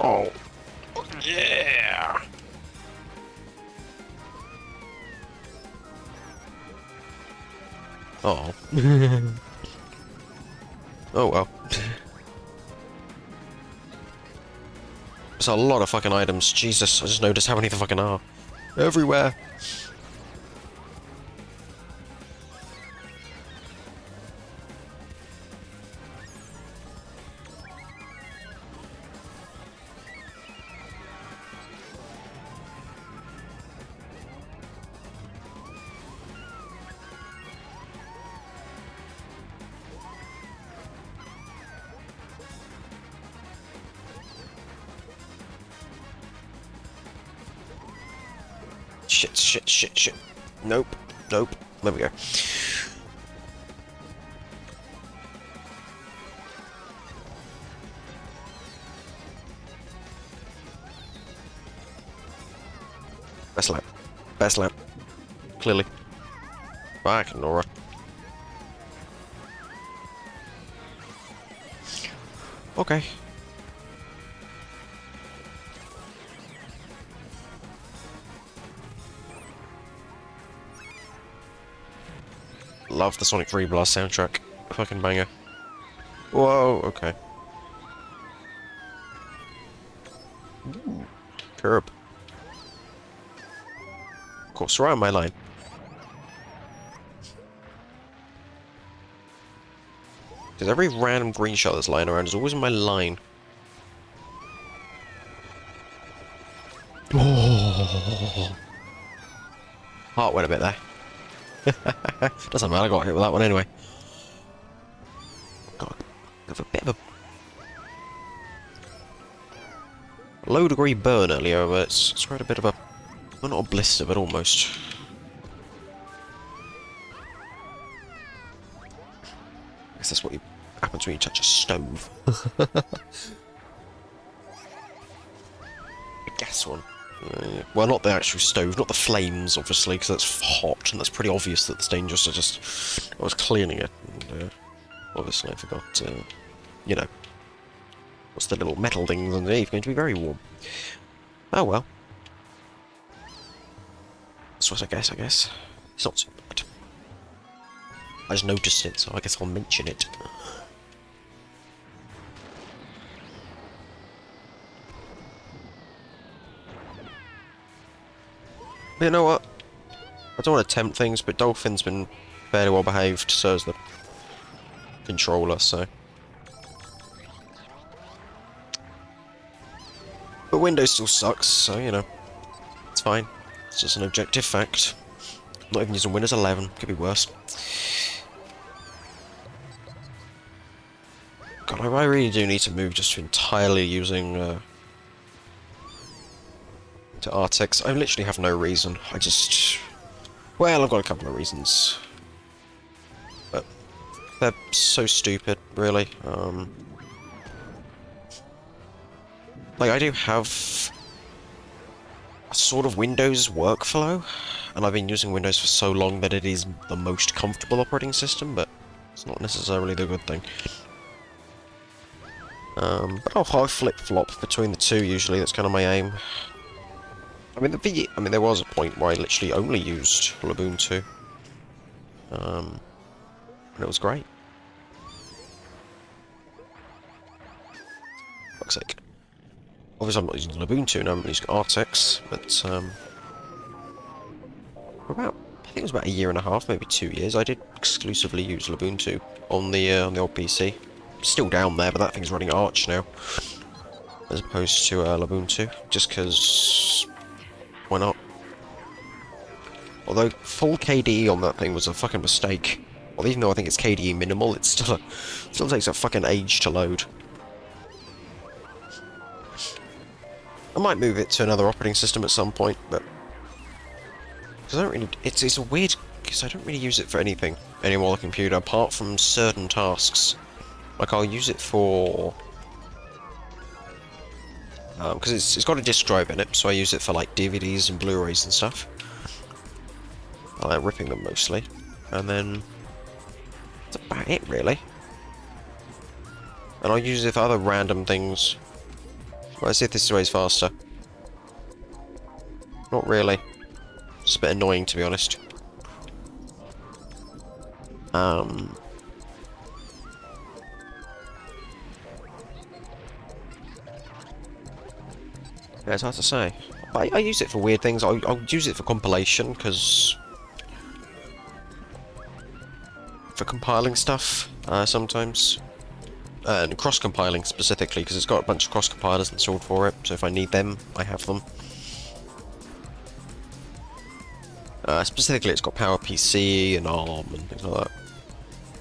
Oh. Yeah. Oh. Oh well. There's a lot of fucking items. Jesus, I just noticed how many there fucking are. Everywhere. Shit, shit, shit, shit. Nope. Nope. There we go. Best lap. Best lap. Clearly. Back, Nora. Okay. Love the Sonic 3 Blast soundtrack. Fucking banger. Whoa, okay. Ooh, curb. Of course, right on my line. Because every random green shot that's lying around is always in my line. Oh. Heart went a bit there. Doesn't matter, I got hit with that one anyway. Got a bit of a low degree burn earlier, but it's quite a bit of a, well, not a blister, but almost. I guess that's what happens when you touch a stove. A gas one. Well, not the actual stove, not the flames, obviously, because that's hot, and that's pretty obvious that it's dangerous. I was cleaning it, and obviously I forgot, you know, what's the little metal things underneath, going to be very warm. Oh well. That's what I guess. It's not so bad. I just noticed it, so I guess I'll mention it. But you know what? I don't want to tempt things, but Dolphin's been fairly well behaved, so is the controller, so. But Windows still sucks, so, you know. It's fine. It's just an objective fact. I'm not even using Windows 11. Could be worse. God, I really do need to move just to entirely using, to RTX. I literally have no reason. I just... Well, I've got a couple of reasons. But they're so stupid, really. Like, I do have a sort of Windows workflow, and I've been using Windows for so long that it is the most comfortable operating system, but it's not necessarily the good thing. But I'll flip-flop between the two, usually. That's kind of my aim. I mean, there was a point where I literally only used Ubuntu. And it was great. Fuck's sake. Obviously, I'm not using Ubuntu now, I'm using Artex, but, for about, I think it was about a year and a half, maybe 2 years, I did exclusively use Ubuntu on the old PC. Still down there, but that thing's running Arch now, as opposed to Ubuntu, just because, why not? Although full KDE on that thing was a fucking mistake. Well, even though I think it's KDE minimal, it still takes a fucking age to load. I might move it to another operating system at some point, but because I don't really, it's a weird, because I don't really use it for anything anymore on the computer apart from certain tasks. Like I'll use it for because it's got a disk drive in it, so I use it for like DVDs and Blu-rays and stuff. I like ripping them mostly, and then that's about it really. And I'll use it for other random things. Let's see if this way's faster. Not really. It's a bit annoying, to be honest. Yeah, it's hard to say. I use it for weird things. I'll use it for compilation, because for compiling stuff, sometimes. And cross-compiling specifically, because it's got a bunch of cross-compilers installed for it, so if I need them, I have them. Specifically, it's got PowerPC and ARM and things like that.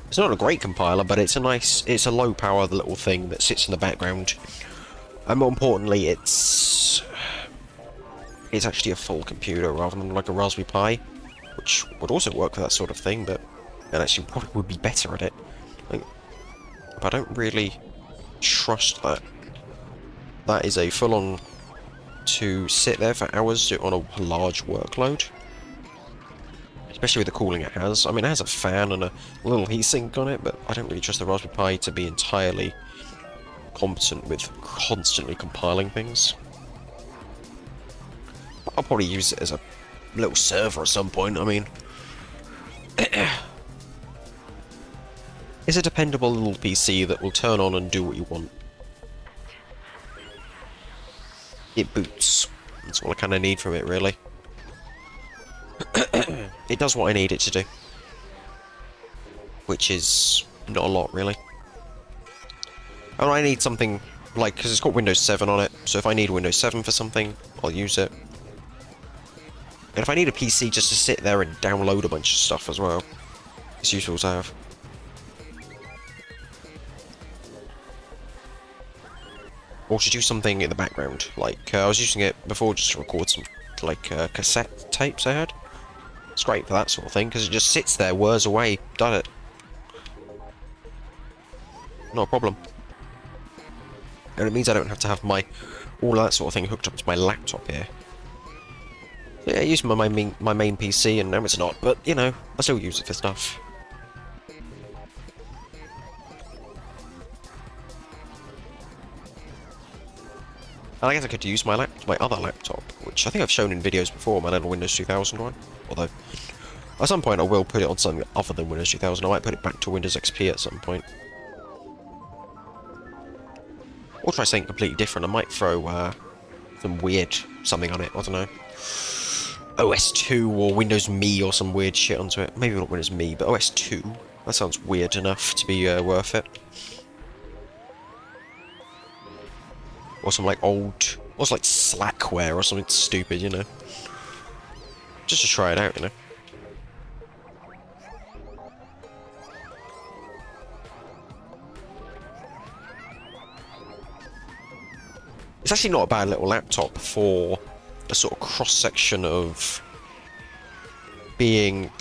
It's not a great compiler, but it's a low-power little thing that sits in the background. And more importantly, it's actually a full computer rather than like a Raspberry Pi, which would also work for that sort of thing, but and actually probably would be better at it. Like, but I don't really trust that. That is a full-on to sit there for hours on a large workload. Especially with the cooling it has. I mean, it has a fan and a little heatsink on it, but I don't really trust the Raspberry Pi to be entirely competent with constantly compiling things. I'll probably use it as a little server at some point, I mean. It's a dependable little PC that will turn on and do what you want. It boots. That's all I kind of need from it, really. It does what I need it to do. Which is not a lot, really. And I need something, like, because it's got Windows 7 on it, so if I need Windows 7 for something, I'll use it. And if I need a PC just to sit there and download a bunch of stuff as well, it's useful to have. Or to do something in the background, like, I was using it before just to record some, like, cassette tapes I had. It's great for that sort of thing, because it just sits there, whirs away, done it. Not a problem. And it means I don't have to have all that sort of thing hooked up to my laptop here. So yeah, I use my main PC, and now it's not, but, you know, I still use it for stuff. And I guess I could use my other laptop, which I think I've shown in videos before, my little Windows 2000 one. Although, at some point I will put it on something other than Windows 2000. I might put it back to Windows XP at some point. Or try something completely different. I might throw some weird something on it, I don't know. OS2 or Windows Me or some weird shit onto it. Maybe not Windows Me, but OS2. That sounds weird enough to be worth it. Or some like old, or some like Slackware or something stupid, you know. Just to try it out, you know. It's actually not a bad little laptop for a sort of cross-section of being...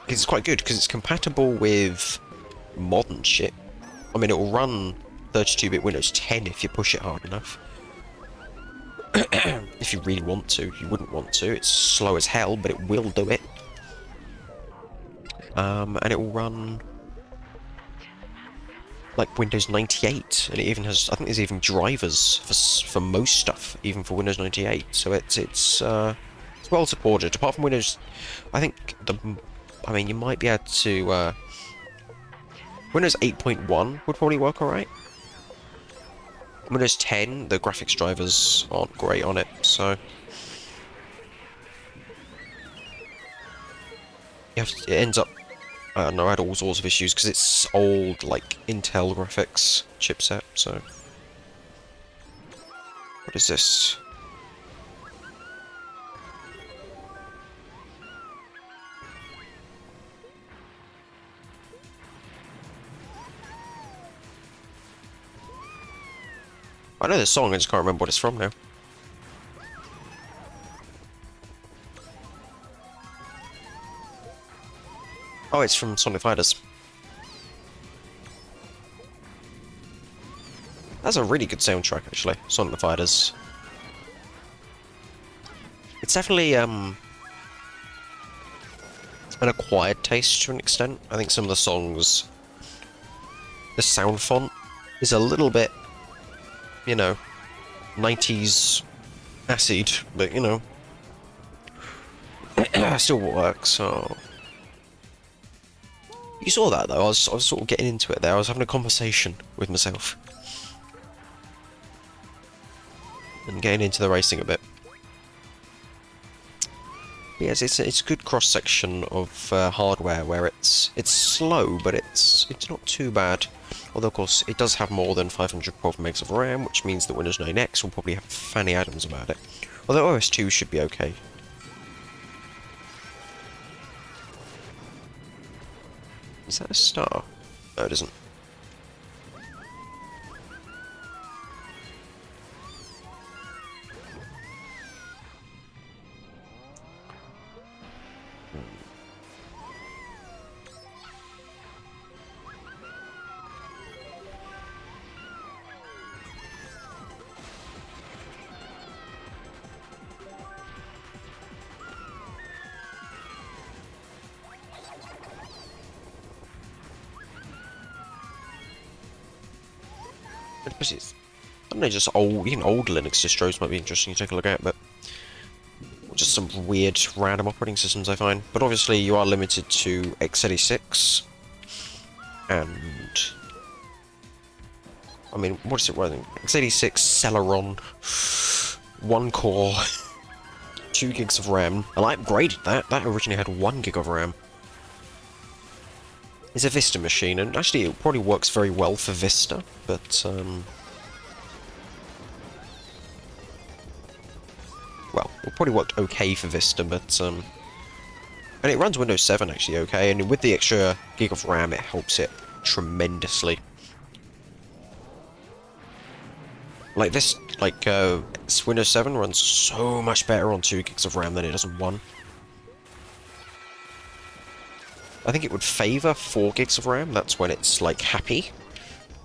It's quite good, because it's compatible with modern shit. I mean, it will run 32-bit Windows 10 if you push it hard enough. If you really want to. You wouldn't want to. It's slow as hell, but it will do it. And it will run... like Windows 98, and it even has, I think there's even drivers for most stuff, even for Windows 98, so it's It's well supported, apart from Windows. I think I mean, you might be able to. Windows 8.1 would probably work alright. Windows 10, the graphics drivers aren't great on it, so. It ends up. I don't know, I had all sorts of issues because it's old, like, Intel graphics chipset, so. What is this? I know this song, I just can't remember what it's from now. Oh, it's from Sonic Fighters. That's a really good soundtrack, actually, Sonic Fighters. It's definitely, an acquired taste to an extent. I think some of the songs, the sound font is a little bit, you know, 90s acid, but, you know, still works, so. You saw that, though. I was sort of getting into it there. I was having a conversation with myself. And getting into the racing a bit. But yes, it's a good cross-section of hardware where it's slow, but it's not too bad. Although, of course, it does have more than 512 megs of RAM, which means that Windows 9X will probably have fanny items about it. Although OS 2 should be okay. Is that a star? No, it isn't. I don't know, just even old Linux distros might be interesting to take a look at, but just some weird random operating systems I find. But obviously you are limited to x86, and I mean, what is it running? x86 Celeron, 1 core, 2 gigs of RAM, and I upgraded that. That originally had 1 gig of RAM. It's a Vista machine, and actually it probably works very well for Vista, but, well, it probably worked okay for Vista, but, and it runs Windows 7 actually okay, and with the extra gig of RAM it helps it tremendously. Like this, like, Windows 7 runs so much better on 2 gigs of RAM than it does on 1. I think it would favour 4 gigs of RAM, that's when it's, like, happy,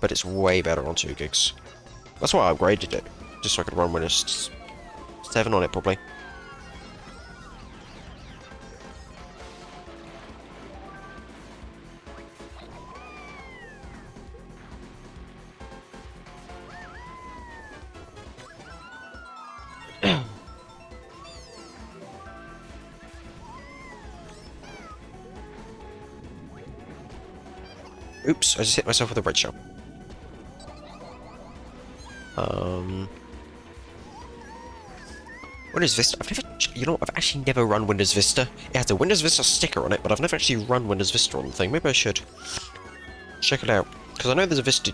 but it's way better on 2 gigs. That's why I upgraded it, just so I could run Windows 7 on it, probably. Oops, I just hit myself with a red shell. Windows Vista, I've actually never run Windows Vista. It has a Windows Vista sticker on it, but I've never actually run Windows Vista on the thing. Maybe I should check it out. Because I know there's a Vista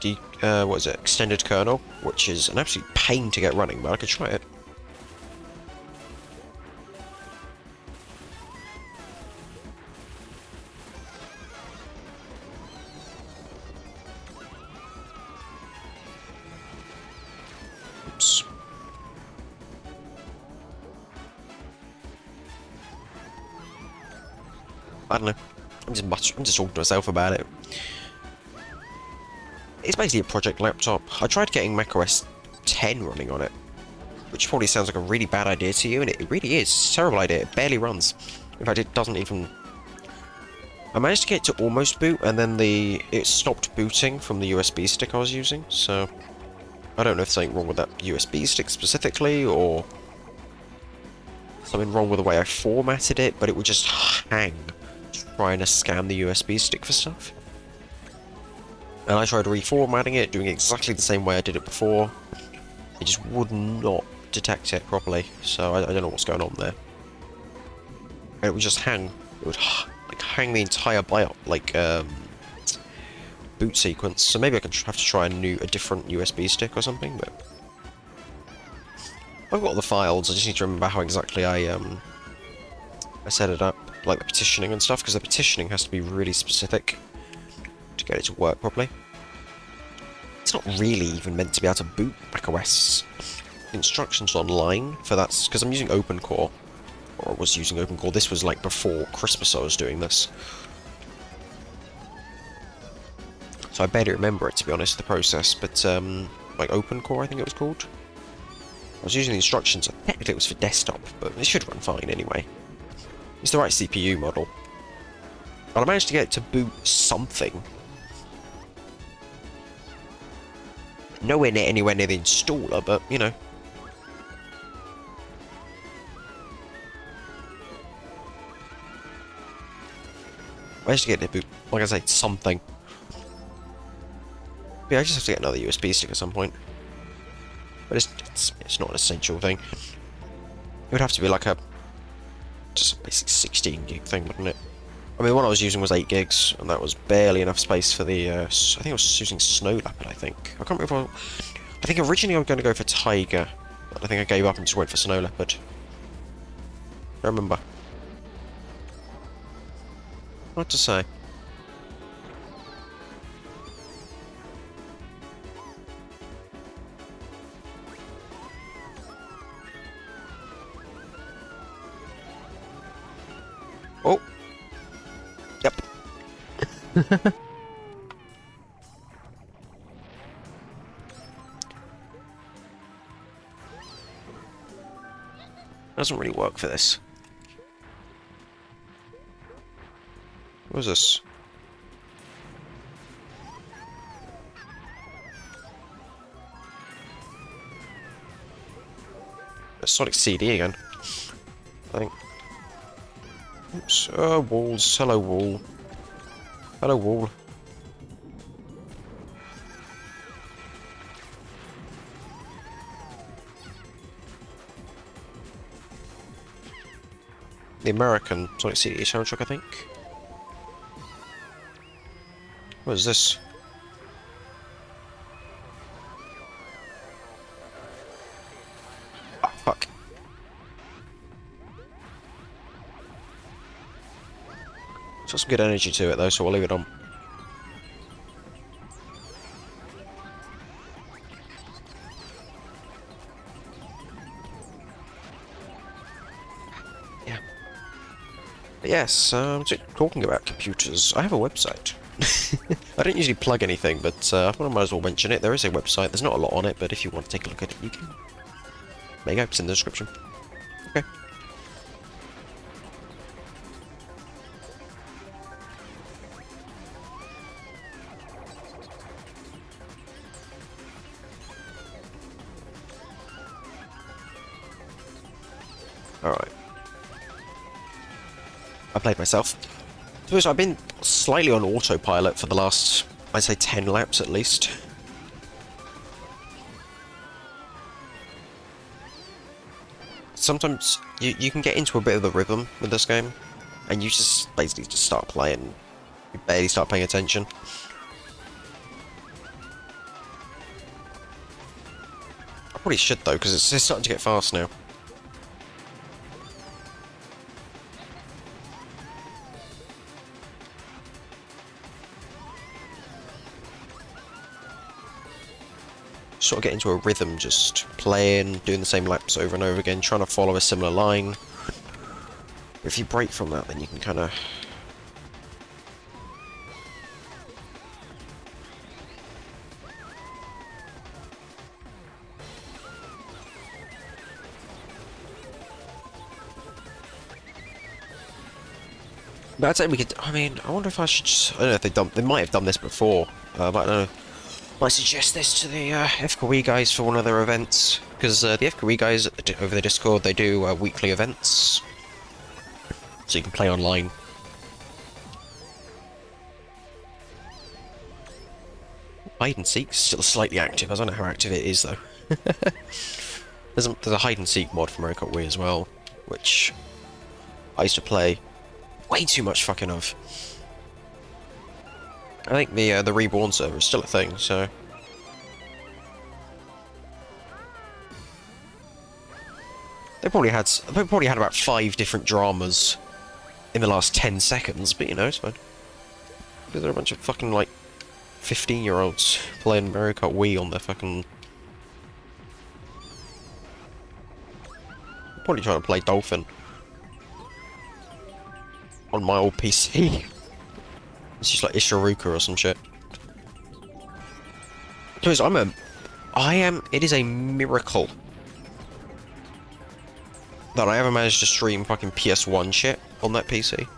what is it, extended kernel, which is an absolute pain to get running, but I could try it. Oops. I don't know. I'm just talking to myself about it. It's basically a project laptop. I tried getting macOS 10 running on it, which probably sounds like a really bad idea to you, and it really is. It's a terrible idea. It barely runs. In fact, it doesn't even... I managed to get it to almost boot, and then it stopped booting from the USB stick I was using, so... I don't know if there's something wrong with that USB stick specifically, or... something wrong with the way I formatted it, but it would just hang trying to scan the USB stick for stuff. And I tried reformatting it, doing it exactly the same way I did it before. It just would not detect it properly, so I don't know what's going on there. And it would just hang. It would like hang the entire boot sequence. So maybe I can have to try a different USB stick or something. But I've got all the files. I just need to remember how exactly I set it up, like the petitioning and stuff, because the petitioning has to be really specific to get it to work properly. It's not really even meant to be able to boot macOS. The instructions online for that, because I'm using OpenCore, or I was using OpenCore. This was like before Christmas I was doing this. So I barely remember it, to be honest, the process, but like OpenCore I think it was called. I was using the instructions, technically it was for desktop, but it should run fine anyway. It's the right CPU model. And I managed to get it to boot something. Nowhere near anywhere near the installer, but, you know. I managed to get it to boot, like I say, something. But yeah, I just have to get another USB stick at some point. But it's not an essential thing. It would have to be like just a basic 16 gig thing, wouldn't it? I mean, the one I was using was 8 gigs, and that was barely enough space for the, I think I was using Snow Leopard, I think. I can't remember I think originally I was going to go for Tiger, but I think I gave up and just went for Snow Leopard. I don't remember. What to say? Oh! Yep. Doesn't really work for this. What is this? A Sonic CD again. I think. Oops. Walls. Hello, wall. Hello, wall. The American Sonic CD soundtrack, I think. What is this? Oh, fuck. It's got some good energy to it though, so we'll leave it on. Yeah. But yes, talking about computers, I have a website. I don't usually plug anything, but I thought I might as well mention it. There is a website, there's not a lot on it, but if you want to take a look at it, you can. There you go, it's in the description. Okay. Alright. I played myself. So I've been slightly on autopilot for the last, I'd say 10 laps at least. Sometimes you can get into a bit of a rhythm with this game, and you just basically just start playing. You barely start paying attention. I probably should though, because it's starting to get fast now. Sort of get into a rhythm, just playing, doing the same laps over and over again, trying to follow a similar line. If you break from that, then you can kind of... But I'd say we could... I mean, I wonder if I should just... I don't know if they might have done this before, but I don't know. Might suggest this to the Escargot guys for one of their events. Because the Escargot guys over the Discord, they do weekly events, so you can play online. Hide and seek's still slightly active. I don't know how active it is though. There's a hide and seek mod for Kart Wii as well, which I used to play way too much fucking of. I think the Reborn server is still a thing, so they probably had about 5 different dramas in the last 10 seconds, but you know, it's fine. Because they're a bunch of fucking like 15-year-olds playing Mario Kart Wii on their fucking. Probably trying to play Dolphin on my old PC. It's just like Ishiruka or some shit. Because it is a miracle that I ever managed to stream fucking PS1 shit on that PC.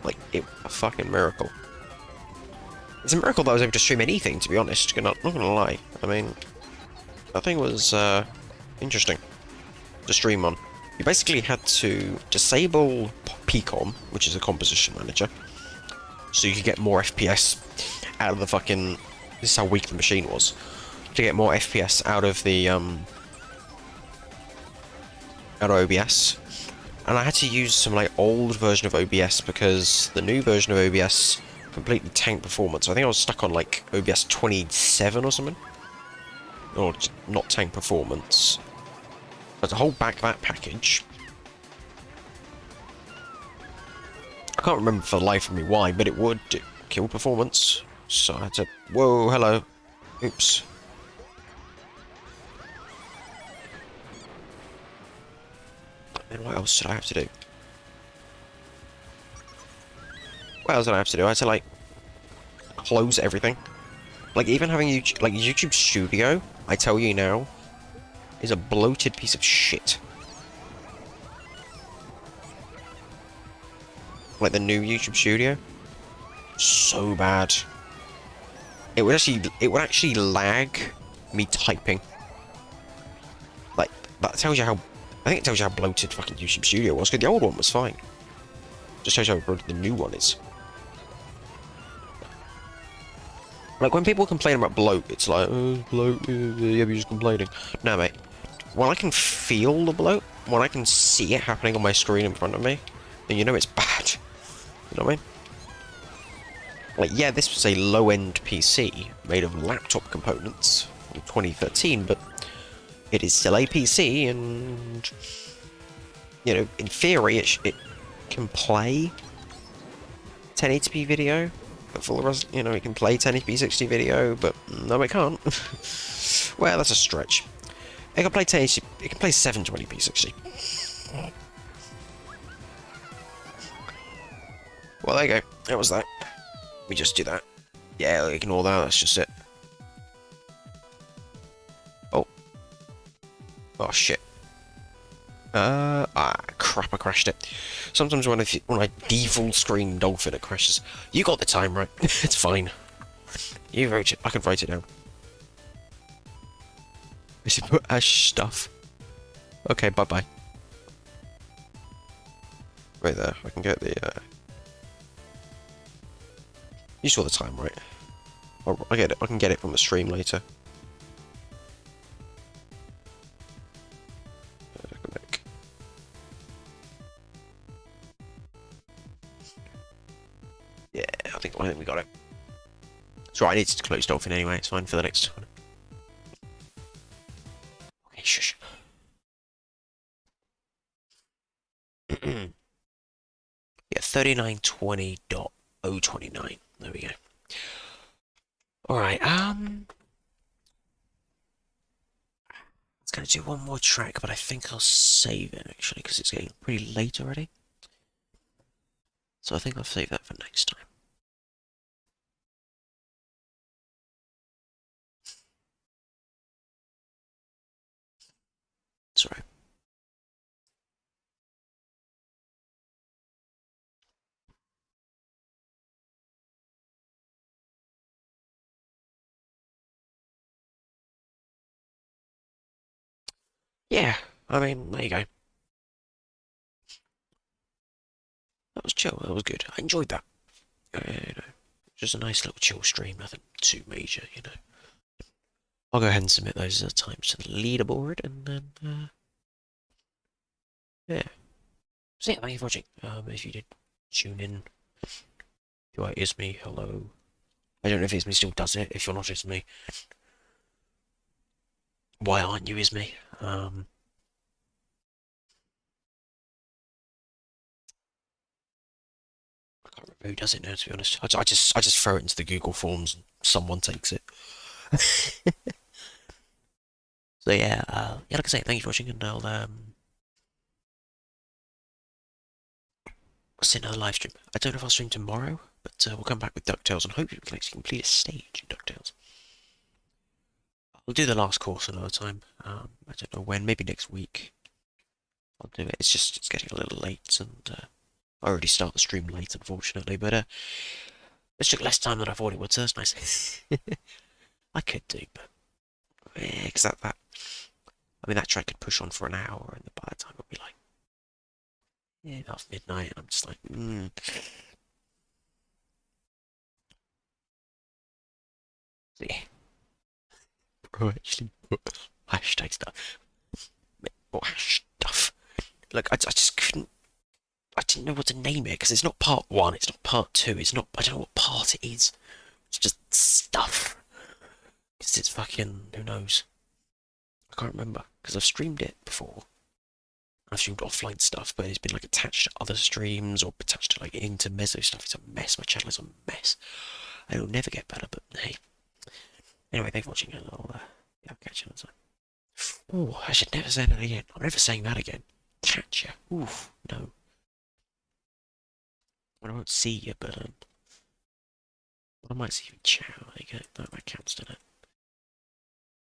Like, a fucking miracle. It's a miracle that I was able to stream anything, to be honest. Not gonna lie. I mean, that thing was, interesting to stream on. You basically had to disable PCOM, which is a composition manager, so you could get more FPS out of the fucking... This is how weak the machine was. To get more FPS out of the, out of OBS. And I had to use some, like, old version of OBS, because the new version of OBS completely tanked performance. I think I was stuck on, like, OBS 27 or something. Or not tank performance. But to hold back that package... I can't remember for the life of me why, but it would kill performance. So I had to... Whoa, hello. Oops. And what else did I have to do? What else did I have to do? I had to, like, close everything. Like, even having YouTube, like, YouTube Studio, I tell you now, is a bloated piece of shit. Like, the new YouTube Studio. So bad. It would actually lag me typing. Like, that tells you how... I think it tells you how bloated fucking YouTube Studio was, because the old one was fine. Just shows you how bloated the new one is. Like, when people complain about bloat, it's like, oh, bloat, yeah, you're just complaining. No, mate. When I can feel the bloat, when I can see it happening on my screen in front of me, then you know it's bad. You know what I mean? Like, yeah, this was a low-end PC made of laptop components in 2013, but it is still a PC, and, you know, in theory, it can play 1080p video. You know, it can play 1080p 60 video, but no, it can't. Well, that's a stretch. It can play 1080p, it can play 720p 60. Well, there you go. That was that. We just do that. Yeah, ignore that. That's just it. Oh. Oh shit. Crap! I crashed it. Sometimes when I default screen Dolphin, it crashes. You got the time right. It's fine. You wrote it. I can write it down. I should put Ash stuff. Okay, bye bye. Right there. I can get the. You saw the time, right? I get it. I can get it from the stream later. Yeah, I think we got it. It's right. I need to close Dolphin anyway. It's fine for the next one. Okay, shush. Yeah, 3920.029. There we go. Alright, it's gonna do one more track, but I think I'll save it actually, because it's getting pretty late already. So I think I'll save that for next time. Sorry. Yeah, I mean, there you go. That was chill. That was good. I enjoyed that. You know, just a nice little chill stream. Nothing too major, you know. I'll go ahead and submit those times to the leaderboard, and then yeah. So yeah, thank you for watching. If you did tune in, you are Isme. Hello. I don't know if Isme still does it. If you're not Isme, why aren't you Isme? I can't remember who does it now. To be honest, I just throw it into the Google Forms and someone takes it. So yeah, yeah, like I say, thank you for watching, and I'll see another live stream. I don't know if I'll stream tomorrow, but we'll come back with DuckTales and hopefully we can actually complete a stage in DuckTales. I'll do the last course another time. I don't know when, maybe next week. I'll do it. It's getting a little late, and I already start the stream late, unfortunately. But this took less time than I thought it would, so that's nice. I could do, but yeah, because that I mean that track could push on for an hour, and by the time it'll be like yeah, about midnight, and I'm just like, So, yeah, bro, actually put hashtag stuff. What hash stuff? Like I just couldn't. I didn't know what to name it because it's not part one, it's not part two, it's not. I don't know what part it is. It's just stuff. Because it's fucking. Who knows? I can't remember because I've streamed it before. I've streamed offline stuff, but it's been like attached to other streams or attached to like into Mezzo stuff. It's a mess. My channel is a mess. It'll never get better, but hey. Anyway, thanks for watching, and yeah, I'll catch you next time. Oh, I should never say that again. I'm never saying that again. Catch ya. Oof, no. I won't see you, but I might see you in chat. There you go. That counts, doesn't it?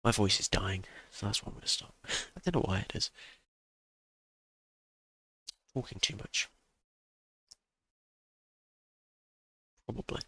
My voice is dying, so that's why I'm gonna stop. I don't know why it is. Talking too much. Probably.